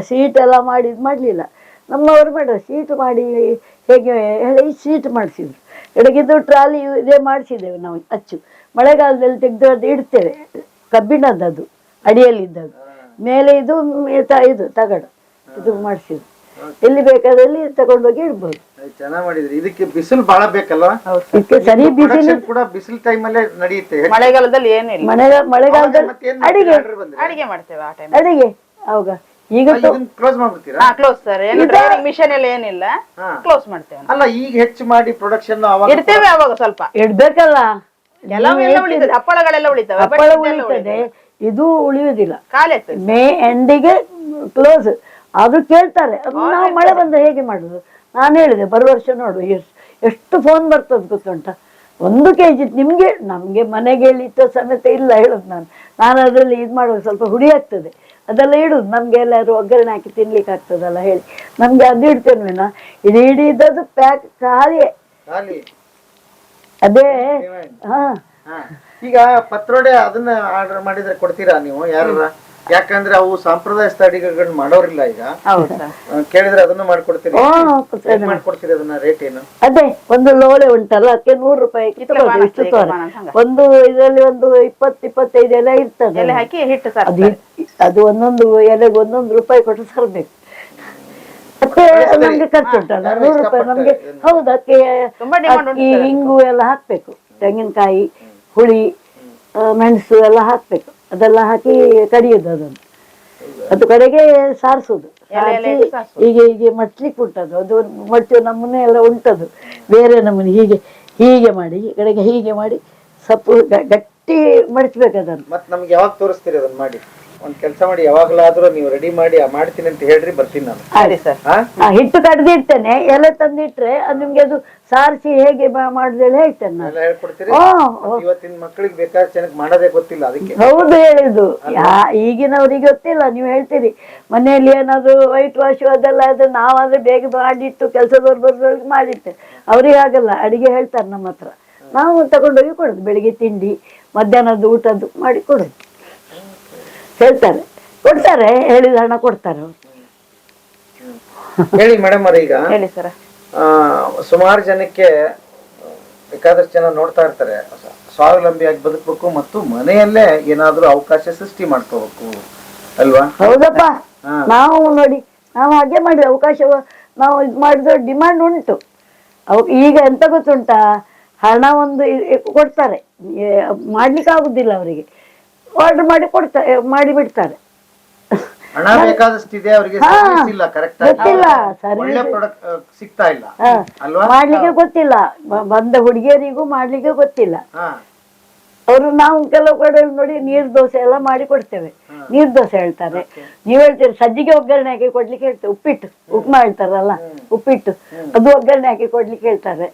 ಸೀಟ್ ಎಲ್ಲ ಮಾಡಿ ಇದು ಮಾಡಲಿಲ್ಲ. ನಮ್ಮವರು ಮಾಡ ಸೀಟ್ ಮಾಡಿ ಹೇಗೆ ಹೇಳಿ ಸೀಟ್ ಮಾಡಿಸಿದ್ರು. ಎಡಗಿದ್ದು ಟ್ರಾಲಿ ಇದೇ ಮಾಡಿಸಿದ್ದೇವೆ ನಾವು ಅಚ್ಚು. ಮಳೆಗಾಲದಲ್ಲಿ ತೆಗೆದು ಅದು ಇಡ್ತೇವೆ, ಕಬ್ಬಿಣದ್ದು ಅಡಿಯಲ್ಲಿದ್ದದ್ದು, ಮೇಲೆ ಇದು ಇದು ತಗಡು ಇದು ಮಾಡಿಸಿದ್ರು. ಎಲ್ಲಿ ಬೇಕಾದಲ್ಲಿ ತಗೊಂಡೋಗಿ ಇಡ್ಬೋದು. ಚೆನ್ನಾಗಿ ಮಾಡಿದ್ರಿ. ಇದಕ್ಕೆ ಬಿಸಿಲು ಬಹಳ ಬೇಕಲ್ವಾ? ಇದಕ್ಕೆ ಸರಿ ಬಿಸಿಲು ಕೂಡ ಬಿಸಿಲು ಟೈಮ್ ಅಲ್ಲೇ ನಡೆಯುತ್ತೆ. ಮಳೆಗಾಲದಲ್ಲಿ ಏನಿಲ್ಲ, ಮಳೆಗಾಲದಲ್ಲಿ ಅಡಿಗೆ ಮಾಡ್ತೇವೆ ಆ ಟೈಮ್ ಅಡಿಗೆ. ಅವಾಗ ಈಗ ಕ್ಲೋಸ್ ಮಾಡ್ಬಿಡ್ತೀರಾ? ಕ್ಲೋಸ್ ಸರ್, ಮಿಷನ್ ಎಲ್ಲ ಏನಿಲ್ಲ, ಕ್ಲೋಸ್ ಮಾಡ್ತೇವೆ. ಅಲ್ಲ ಈಗ ಹೆಚ್ಚು ಮಾಡಿ ಪ್ರೊಡಕ್ಷನ್ ಇಡ್ತೇವೆ, ಅವಾಗ ಸ್ವಲ್ಪ ಇಡ್ಬೇಕಲ್ಲ, ಹಪ್ಪಳಗಳೆಲ್ಲ ಉಳಿತವೆ, ಹಪ್ಪಳ ಉಳಿತದೆ, ಇದು ಉಳಿಯುವುದಿಲ್ಲ. ಖಾಲಿ ಆಗ್ತದೆ. ಮೇ ಎಂಡಿಗೆ ಕ್ಲೋಸ್. ಆದ್ರೂ ಕೇಳ್ತಾರೆ, ನಾವು ಮಳೆ ಬಂದ್ರೆ ಹೇಗೆ ಮಾಡುದು? ನಾನು ಹೇಳಿದೆ ಬರುವ ವರ್ಷ ನೋಡು ಎಷ್ಟು ಫೋನ್ ಬರ್ತದೆ ಗೊತ್ತುಂಟ. 1 kg ನಿಮ್ಗೆ ನಮ್ಗೆ ಮನೆಗೆ ಹೇಳಿಟ್ಟ ಸಮೇತ ಇಲ್ಲ ಹೇಳುದು. ನಾನು ಅದರಲ್ಲಿ ಇದು ಮಾಡುದು ಸ್ವಲ್ಪ ಹುಡಿ ಆಗ್ತದೆ, ಅದೆಲ್ಲ ಇಡುದು. ನಮ್ಗೆ ಎಲ್ಲರೂ ಒಗ್ಗರಣೆ ಹಾಕಿ ತಿನ್ಲಿಕ್ಕೆ ಆಗ್ತದಲ್ಲ ಹೇಳಿ ನಮ್ಗೆ ಅದು ಇಡ್ತೇನೆ. ಇಡೀ ಇದ್ದದ್ದು ಪ್ಯಾಕ್ ಖಾಲಿ. ಅದೇ ಹಾ. ಈಗ ಪತ್ರೊಡೆ ಅದನ್ನ ಆರ್ಡರ್ ಮಾಡಿದ್ರೆ ಕೊಡ್ತೀರಾ ನೀವು ಯಾರ? ಯಾಕಂದ್ರೆ ಅವು ಸಾಂಪ್ರದಾಯಿಕ ಅಡಿಗೆಗಳನ್ನ ಮಾಡೋರಿಲ್ಲ. ಈಗ ಕೇಳಿದ್ರೆ ಅದನ್ನ ಮಾಡ್ಕೊಡ್ತೀರಿ? ಮಾಡ್ಕೊಡ್ತೀರಿ. ಅದನ್ನ ರೇಟ್ ಏನು? ಅದೇ ಒಂದು ಲೋಳೆ ಉಂಟಲ್ಲ, ಅದಕ್ಕೆ 100 ರೂಪಾಯಿ ಇಷ್ಟು ತೋರ. ಒಂದು ಇದರಲ್ಲಿ ಒಂದು 20-25 ಎಲೆ ಇರ್ತದೆ, ಅದು ಒಂದೊಂದು ಎಲೆಗೆ 1 ರೂಪಾಯಿ ಕೊಟ್ಟು ತರಬೇಕು. ಮತ್ತೆ ನಮ್ಗೆ ಖರ್ಚು ಉಂಟಲ್ಲ 100 ರೂಪಾಯಿ ನಮ್ಗೆ. ಹೌದು, ಅದಕ್ಕೆ ಅಕ್ಕಿ ಹಿಂಗು ಎಲ್ಲ ಹಾಕ್ಬೇಕು, ತೆಂಗಿನಕಾಯಿ ಹುಳಿ ಮೆಣಸು ಎಲ್ಲ ಹಾಕ್ಬೇಕು. ಅದೆಲ್ಲ ಹಾಕಿ ಕಡಿಯೋದು, ಅದನ್ನು ಅದು ಕಡೆಗೆ ಸಾರಿಸೋದು. ಹೀಗೆ ಹೀಗೆ ಮಟ್ಲಿಕ್ಕೆ ಉಂಟದು, ಅದು ಮಡ್ಚು ನಮ್ಮನೆ ಎಲ್ಲ ಉಂಟದು ಬೇರೆ ನಮ್ಮನೆ. ಹೀಗೆ ಹೀಗೆ ಮಾಡಿ ಈ ಕಡೆಗೆ ಹೀಗೆ ಮಾಡಿ ಸೊಪ್ಪು ಗಟ್ಟಿ ಮಡಚ್ಬೇಕು ಅದನ್ನು. ಮತ್ ನಮ್ಗೆ ಯಾವಾಗ ತೋರಿಸ್ತೀರಿ ಅದನ್ನ ಮಾಡಿ? ಒಂದ್ ಕೆಲಸ ಮಾಡಿ, ಯಾವಾಗ್ಲಾದ್ರೂ ನೀವು ರೆಡಿ ಮಾಡಿ ಮಾಡ್ತೀನಿ ಅಂತ ಹೇಳ್ರಿ, ಬರ್ತೀನಿ ನಾನು. ಸರಿ ಸರ್. ಹಿಟ್ಟು ಕಡ್ದಿಡ್ತೇನೆ, ಎಲೆ ತಂದಿಟ್ರೆ ಅದು ನಿಮ್ಗೆ ಅದು ಸಾರಿಸಿ ಹೇಗೆ ಮಾಡುದೇಳಿ ಹೇಳ್ತೇನೆ ನಾನು. ಎಲ್ಲ ಹೇಳ್ಕೊಡ್ತೀರಿ? ಇವತ್ತಿನ ಮಕ್ಕಳಿಗೆ ಬೇಕಾದ ಚೆನ್ನಾಗಿ ಮಾಡೋದೇ ಗೊತ್ತಿಲ್ಲ, ಅದಕ್ಕೆ. ಹೌದು ಹೇಳಿದ್ದು. ಈಗಿನವ್ರಿಗೆ ಗೊತ್ತಿಲ್ಲ, ನೀವು ಹೇಳ್ತೀರಿ ಮನೆಯಲ್ಲಿ ಏನಾದ್ರು ವೈಟ್ ವಾಶ್ ಅದೆಲ್ಲ ಆದ್ರೆ ನಾವಾದ್ರೆ ಬೇಗ ಮಾಡಿಟ್ಟು ಕೆಲಸದವ್ರು ಬರ್ದವ್ರಿಗೆ ಮಾಡಿರ್ತೇವೆ. ಅವ್ರಿಗೆ ಆಗಲ್ಲ, ಅಡಿಗೆ ಹೇಳ್ತಾರೆ ನಮ್ಮ ಹತ್ರ, ನಾವು ತಗೊಂಡೋಗಿ ಕೊಡೋದು. ಬೆಳಿಗ್ಗೆ ತಿಂಡಿ, ಮಧ್ಯಾಹ್ನದ್ದು ಊಟದ್ದು ಮಾಡಿ ಕೊಡೋದು ಹೇಳ್ತಾರೆ, ಕೊಡ್ತಾರೆ, ಹೇಳಿದ ಹಣ ಕೊಡ್ತಾರೆ ಅವ್ರು. ಹೇಳಿ ಮೇಡಮ್ ಅವ್ರೆ, ಈಗ ಹೇಳಿ ಸರ್. ಸುಮಾರು ಜನಕ್ಕೆ ಬೇಕಾದಷ್ಟು ಜನ ನೋಡ್ತಾ ಇರ್ತಾರೆ, ಸ್ವಾವಲಂಬಿಯಾಗಿ ಬದುಕಬೇಕು ಮತ್ತು ಮನೆಯಲ್ಲೇ ಏನಾದ್ರೂ ಅವಕಾಶ ಸೃಷ್ಟಿ ಮಾಡ್ಕೋಬೇಕು ಅಲ್ವಾ? ಹೌದಪ್ಪ, ನಾವು ನೋಡಿ ನಾವು ಹಾಗೆ ಮಾಡಿ ಅವಕಾಶ ನಾವು ಇದು ಮಾಡಿದ್ರೆ ಡಿಮಾಂಡ್ ಉಂಟು. ಈಗ ಎಂತ ಗೊತ್ತುಂಟಾ, ಹಣ ಒಂದು ಕೊಡ್ತಾರೆ, ಮಾಡ್ಲಿಕ್ಕೆ ಆಗುದಿಲ್ಲ ಅವರಿಗೆ, ಆರ್ಡರ್ ಮಾಡಿ ಕೊಡ್ತಾರೆ, ಮಾಡಿ ಬಿಡ್ತಾರೆ. ಹಣ ಬೇಕಾದಷ್ಟಿದೆ ಅವರಿಗೆ, ಸರ್ವಿಸ್ ಇಲ್ಲ, ಕರೆಕ್ಟ್ ಗೊತ್ತಿಲ್ಲ, ಒಳ್ಳೆ ಪ್ರಾಡಕ್ಟ್ ಸಿಗ್ತಾ ಇಲ್ಲ ಅಲ್ವಾ? ಮಾಡ್ಲಿಕ್ಕೆ ಗೊತ್ತಿಲ್ಲ, ಬಂದ ಹುಡುಗಿಯರಿಗೂ ಮಾಡ್ಲಿಕ್ಕೆ ಗೊತ್ತಿಲ್ಲ. ಅವರು ನಾವು ಕೆಲವು ಕಡೆ ನೋಡಿ ನೀರ್ ದೋಸೆ ಎಲ್ಲ ಮಾಡಿ ಕೊಡ್ತೇವೆ. ನೀರ್ ದೋಸೆ ಹೇಳ್ತಾರೆ, ನೀವ್ ಹೇಳ್ತೀರಿ ಸಜ್ಜಿಗೆ ಒಗ್ಗರಣೆ ಹಾಕಿ ಕೊಡ್ಲಿಕ್ಕೆ ಹೇಳ್ತೇವೆ. ಉಪ್ಪುಮಾ ಹೇಳ್ತಾರಲ್ಲ, ಉಪ್ಪಿಟ್ಟು ಅದು ಒಗ್ಗರಣೆ ಹಾಕಿ ಕೊಡ್ಲಿಕ್ಕೆ ಹೇಳ್ತಾರೆ.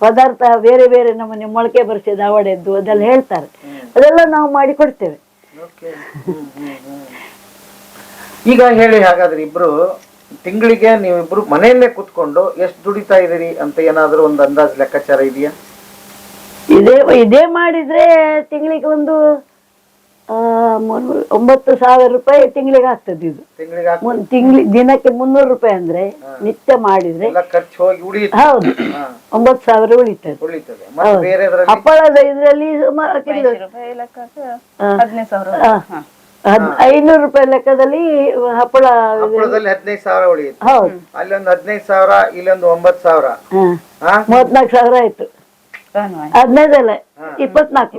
ಪದಾರ್ಥ ಬೇರೆ ಬೇರೆ ನಮ್ಮನೆ ಮೊಳಕೆ ಬರ್ಸಿದ ಅವಡೆದ್ದು ಅದೆಲ್ಲ ಹೇಳ್ತಾರೆ, ಅದೆಲ್ಲ ನಾವು ಮಾಡಿ ಕೊಡ್ತೇವೆ. ಈಗ ಹೇಳಿ, ಹಾಗಾದ್ರೆ ಇಬ್ರು ತಿಂಗಳಿಗೆ ನೀವಿಬ್ರು ಮನೆಯಲ್ಲೇ ಕುತ್ಕೊಂಡು ಎಷ್ಟು ದುಡಿತಾ ಇದೀರಿ ಅಂತ ಏನಾದ್ರೂ ಒಂದು ಅಂದಾಜ್ ಲೆಕ್ಕಾಚಾರ ಇದೆಯಾ? ಇದೇ ಮಾಡಿದ್ರೆ ತಿಂಗಳಿಗೆ ಒಂದು 9,000 ರೂಪಾಯಿ ತಿಂಗಳಿಗೆ ಆಗ್ತದೆ. ಇದು ದಿನಕ್ಕೆ 300 ರೂಪಾಯಿ ಅಂದ್ರೆ ನಿತ್ಯ ಮಾಡಿದ್ರೆ ಖರ್ಚು ಹೋಗಿ ಉಳಿಯುತ್ತೆ. ಹೌದು, 9,000 ಉಳಿತದೆ. ಹಪ್ಪಳದ ಇದ್ರಲ್ಲಿ 500 ರೂಪಾಯಿ ಲೆಕ್ಕದಲ್ಲಿ ಹಪ್ಪಳ 15,000 ಉಳಿಯುತ್ತೆ. ಹೌದು, ಅಲ್ಲೊಂದು 15,000, ಇಲ್ಲೊಂದು 9,000, 34,000 ಆಯ್ತು. 15 ಅಲ್ಲ, 24,000.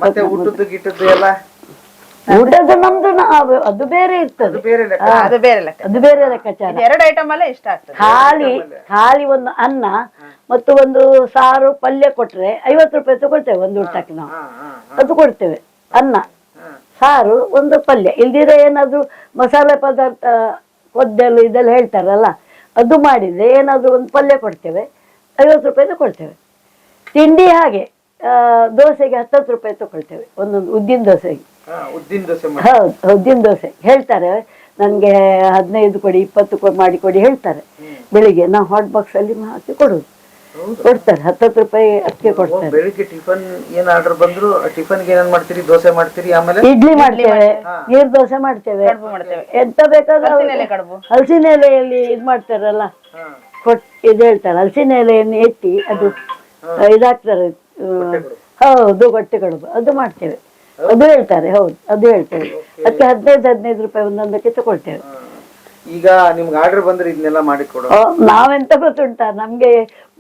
ಮತ್ತೆ ಊಟದ್ದು ಗಿಟ್ಟದ್ದು ಎಲ್ಲ ಊಟದ್ದು ನಮ್ದು ಅದು ಬೇರೆ ಇರ್ತದೆ, ಅದು ಬೇರೆ ಲೆಕ್ಕ, ಅದು ಬೇರೆ ಲೆಕ್ಕಾಚಾರ. 2 ಐಟಮ್ ಅಲ್ಲೇ ಇಷ್ಟ ಆಗ್ತದೆ. ಖಾಲಿ ಒಂದು ಅನ್ನ ಮತ್ತು ಒಂದು ಸಾರು ಪಲ್ಯ ಕೊಟ್ರೆ 50 ರೂಪಾಯಿ ತಗೊಳ್ತೇವೆ ಒಂದು ಊಟಕ್ಕೆ ನಾವು. ಅದು ಕೊಡ್ತೇವೆ, ಅನ್ನ ಸಾರು ಒಂದು ಪಲ್ಯ. ಇಲ್ದಿದ್ರೆ ಏನಾದ್ರು ಮಸಾಲೆ ಪದಾರ್ಥ ಕೊದ್ದಲು ಇದೆಲ್ಲ ಹೇಳ್ತಾರಲ್ಲ, ಅದು ಮಾಡಿದ್ರೆ ಏನಾದ್ರು ಒಂದು ಪಲ್ಯ ಕೊಡ್ತೇವೆ, 50 ರೂಪಾಯಿ ಕೊಡ್ತೇವೆ. ತಿಂಡಿ ಹಾಗೆ, ದೋಸೆಗೆ 10 ರೂಪಾಯಿ ತಗೊಳ್ತೇವೆ, ಒಂದೊಂದು ಉದ್ದಿನ ದೋಸೆಗೆ. ಹೌದು, ಉದ್ದಿನ ದೋಸೆ ಹೇಳ್ತಾರೆ, ನನ್ಗೆ 15 ಕೊಡಿ, 20 ಮಾಡಿ ಕೊಡಿ ಹೇಳ್ತಾರೆ. ಬೆಳಿಗ್ಗೆ ನಾವು ಹಾಟ್ ಬಾಕ್ಸ್ ಅಲ್ಲಿ ಹಾಕಿ ಕೊಡುದು, ಕೊಡ್ತಾರೆ. 10 ರೂಪಾಯಿ ಅಕ್ಕಿ ಕೊಡ್ತಾರೆ. ಬೆಳಿಗ್ಗೆ ಟಿಫನ್ ಏನ್ ಆರ್ಡರ್ ಬಂದ್ರು ಟಿಫನ್ ಏನ್ ಮಾಡ್ತೀರಿ? ದೋಸೆ ಮಾಡ್ತೀರಿ, ಆಮೇಲೆ ಇಡ್ಲಿ ಮಾಡ್ತೇವೆ, ನೀರ್ ದೋಸೆ ಮಾಡ್ತೇವೆ, ಎಂತ ಬೇಕಾದ್ರೂ ಹಲಸಿನ ಎಲೆಯಲ್ಲಿ ಇದ್ ಮಾಡ್ತಾರಲ್ಲ, ಇದು ಹೇಳ್ತಾರೆ, ಹಲಸಿನ ಎಲೆಯನ್ನು ಎತ್ತಿ ಅದು ಇದಾಗ್ತಾರೆ. ಹೌದು, ಗಟ್ಟಿ ಕಡುಬು ಅದು ಮಾಡ್ತೇವೆ, ಅದು ಹೇಳ್ತಾರೆ. ಹೌದು, ಅದು ಹೇಳ್ತೇವೆ. ಅದಕ್ಕೆ 15 ರೂಪಾಯಿ ಒಂದೊಂದಕ್ಕೆ ತಗೊಳ್ತೇವೆ. ಈಗ ನಿಮ್ಗೆ ಆರ್ಡರ್ ಬಂದ್ರೆ ಇದನ್ನೆಲ್ಲ ಮಾಡಿ ಕೊಡೋ. ನಾವೆಂತ ಗೊತ್ತುಂಟಾ, ನಮ್ಗೆ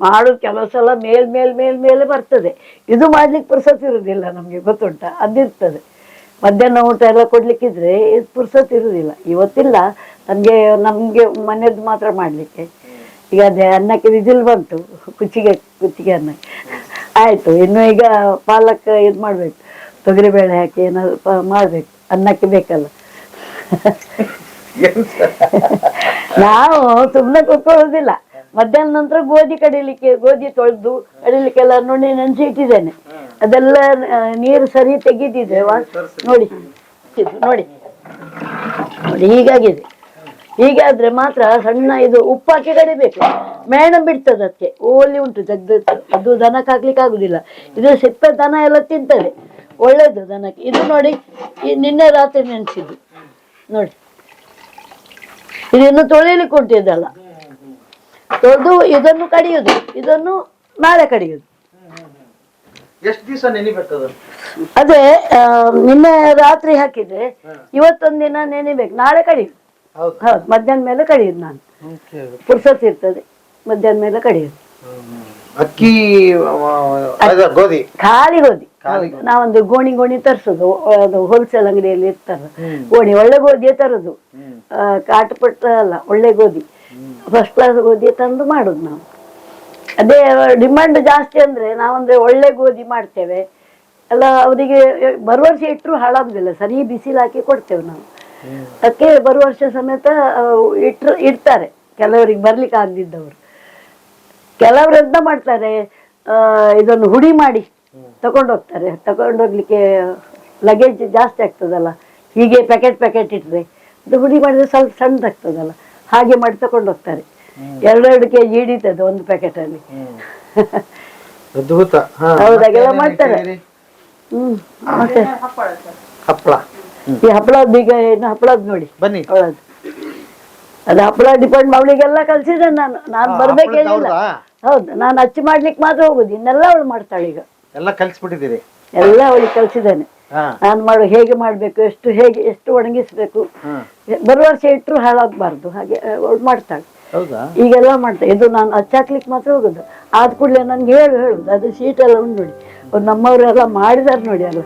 ಮಾಡೋದು ಕೆಲವು ಸಲ ಮೇಲೆ ಬರ್ತದೆ. ಇದು ಮಾಡ್ಲಿಕ್ಕೆ ಪುರ್ಸತ್ ಇರುದಿಲ್ಲ ನಮ್ಗೆ, ಗೊತ್ತುಂಟಾ, ಅದಿರ್ತದೆ. ಮಧ್ಯಾಹ್ನ ಊಟ ಎಲ್ಲ ಕೊಡ್ಲಿಕ್ಕಿದ್ರೆ ಪುರ್ಸತ್ ಇರುದಿಲ್ಲ. ಇವತ್ತಿಲ್ಲ ನಮ್ಗೆ ಮನೆಯದ್ದು ಮಾತ್ರ ಮಾಡ್ಲಿಕ್ಕೆ. ಈಗ ಅದೇ ಅನ್ನಕ್ಕೆ ವಿಜಿಲ್ ಬಂತು, ಕುಚ್ಚಿಗೆ ಅನ್ನ ಆಯ್ತು. ಇನ್ನು ಈಗ ಪಾಲಕ್ ಇದ್ ಮಾಡ್ಬೇಕು, ತೊಗರಿಬೇಳೆ ಹಾಕಿ ಏನಾದ್ರು ಮಾಡ್ಬೇಕು, ಅನ್ನಕ್ಕೆ ಬೇಕಲ್ಲ. ನಾವು ಸುಮ್ಮನೆ ಕೂತ್ಕೊಳ್ಳೋದಿಲ್ಲ. ಮಧ್ಯಾಹ್ನ ನಂತರ ಗೋಧಿ ತೊಳೆದು ಕಡಿಲಿಕ್ಕೆಲ್ಲ ನುಣ್ಣಿ ನೆನೆಸಿ ಇಟ್ಟಿದ್ದೇನೆ. ಅದೆಲ್ಲ ನೀರು ಸರಿ ತೆಗಿದಿದೆ. ನೋಡಿ ನೋಡಿ ನೋಡಿ, ಹೀಗಾಗಿದೆ. ಹೀಗಾದ್ರೆ ಮಾತ್ರ ಸಣ್ಣ ಇದು ಉಪ್ಪು ಹಾಕಿ ಕಡಿಬೇಕು. ಮೇಣ ಬಿಡ್ತದೆ, ಅದಕ್ಕೆ ಓಲಿ ಉಂಟು ತೆಗ್ದು. ಅದು ದನಕ್ಕೆ ಹಾಕ್ಲಿಕ್ಕೆ ಆಗುದಿಲ್ಲ. ಇದು ಸಿಪ್ಪೆ ದನ ಎಲ್ಲ ತಿಂತದೆ, ಒಳ್ಳೇದು ದನಕ್ಕೆ. ಇದು ನೋಡಿ, ನಿನ್ನೆ ರಾತ್ರಿ ನೆನೆಸಿದ್ದು ನೋಡಿ. ಇದನ್ನು ತೊಳಿಲಿಕ್ಕೆ ಉಂಟಿದ್ದಲ್ಲ, ತೊಳೆದು ಇದನ್ನು ಕಡಿಯುದು, ಇದನ್ನು ನಾಳೆ ಕಡಿಯುದು. ಎಷ್ಟು ದಿವಸ ನೆನಿಬೇಕದು? ಅದೇ ನಿನ್ನೆ ರಾತ್ರಿ ಹಾಕಿದ್ರೆ ಇವತ್ತೊಂದಿನ ನೆನಿಬೇಕು, ನಾಳೆ ಕಡಿಯುದು. ಹೌದು, ಮಧ್ಯಾಹ್ನ ಮೇಲೆ ಕಡಿಯುದು. ನಾನು ಪುರ್ಸತ್ ಇರ್ತದೆ, ಮಧ್ಯಾಹ್ನ ಮೇಲೆ ಕಡಿಯುದು. ಅಕ್ಕಿ ಗೋಧಿ, ಖಾಲಿ ಗೋಧಿ. ನಾವೊಂದು ಗೋಣಿ ತರಿಸುದು, ಅದು ಹೋಲ್ಸೇಲ್ ಅಂಗಡಿಯಲ್ಲಿ ಇರ್ತಾರ ಗೋಣಿ, ಒಳ್ಳೆ ಗೋಧಿಯೇ ತರುದು. ಕಾಟುಪಟ್ಟ ಅಲ್ಲ, ಒಳ್ಳೆ ಗೋಧಿ, ಫಸ್ಟ್ ಕ್ಲಾಸ್ ಗೋಧಿ ತಂದು ಮಾಡುದು ನಾವು. ಅದೇ ಡಿಮಾಂಡ್ ಜಾಸ್ತಿ ಅಂದ್ರೆ ನಾವಂದ್ರೆ ಒಳ್ಳೆ ಗೋಧಿ ಮಾಡ್ತೇವೆ ಎಲ್ಲ ಅವರಿಗೆ ಬರುವ ವರ್ಷ ಇಟ್ಟರು ಹಾಳಾಗುದಿಲ್ಲ, ಸರಿ ಬಿಸಿಲು ಹಾಕಿ ಕೊಡ್ತೇವೆ ನಾವು. ಅದಕ್ಕೆ ಬರುವ ವರ್ಷ ಸಮೇತ ಇಡ್ತಾರೆ ಕೆಲವರಿಗೆ ಬರ್ಲಿಕ್ಕೆ ಆಗದಿದ್ದವರು. ಕೆಲವರು ಎಂತ ಮಾಡ್ತಾರೆ, ಇದನ್ನು ಹುಡಿ ಮಾಡಿ ತಗೊಂಡೋಗ್ತಾರೆ. ತಗೊಂಡೋಗ್ಲಿಕ್ಕೆ ಲಗೇಜ್ ಜಾಸ್ತಿ ಆಗ್ತದಲ್ಲ, ಹೀಗೆ ಪ್ಯಾಕೆಟ್ ಇಟ್ಟರೆ ಅದು ಹುಡಿ ಮಾಡಿದ್ರೆ ಸ್ವಲ್ಪ ಸಣ್ಣದಾಗ್ತದಲ್ಲ, ಹಾಗೆ ಮಾಡಿ ತಗೊಂಡೋಗ್ತಾರೆ. 2 kg ಹಿಡಿತದೆ ಒಂದು ಪ್ಯಾಕೆಟ್ ಅಲ್ಲಿ. ಅದ್ಭುತ. ಹೌದಾಗೆಲ್ಲ ಮಾಡ್ತಾರೆ. ಮತ್ತೆ ಹಪ್ಪಳ, ಈ ಹಪ್ಪಳದ ಈಗ ಏನು ಹಪ್ಪಳದ್ ನೋಡಿ ಬನ್ನಿ. ಹೌದು, ಅದು ಹಪ್ಪಳ ಡಿಪೆಂಡ್ ಅವಳಿಗೆಲ್ಲ ಕಲ್ಸಿದೆ ನಾನು ಬರ್ಬೇಕೇನಿಲ್ಲ. ಹೌದು, ನಾನು ಅಚ್ಚು ಮಾಡ್ಲಿಕ್ಕೆ ಮಾತ್ರ ಹೋಗುದು, ಇನ್ನೆಲ್ಲ ಅವಳು ಮಾಡ್ತಾಳೆ. ಈಗ ಎಲ್ಲ ಕಲ್ಸ್ಬಿಟ್ಟಿದ್ದೀರಿ? ಎಲ್ಲ ಅವಳಿಗೆ ಕಲ್ಸಿದ್ದೇನೆ ನಾನು. ಹೇಗೆ ಮಾಡ್ಬೇಕು, ಎಷ್ಟು ಒಣಗಿಸ್ಬೇಕು, ಬರುವ ವರ್ಷ ಇಟ್ಟರು ಹಾಳಾಗಬಾರ್ದು, ಹಾಗೆ ಅವಳು ಮಾಡ್ತಾಳೆ. ಈಗೆಲ್ಲ ಮಾಡ್ತಾಳೆ. ಇದು ನಾನು ಹಚ್ಚಾಕ್ಲಿಕ್ಕೆ ಮಾತ್ರ ಹೋಗುದು. ಆದ ಕೂಡಲೇ ನನ್ಗೆ ಹೇಳುದು, ಅದು ಶೀಟ್ ಎಲ್ಲ ಉಂಟು ನೋಡಿ, ನಮ್ಮವರೆಲ್ಲ ಮಾಡಿದಾರೆ ನೋಡಿ. ಅಲ್ಲ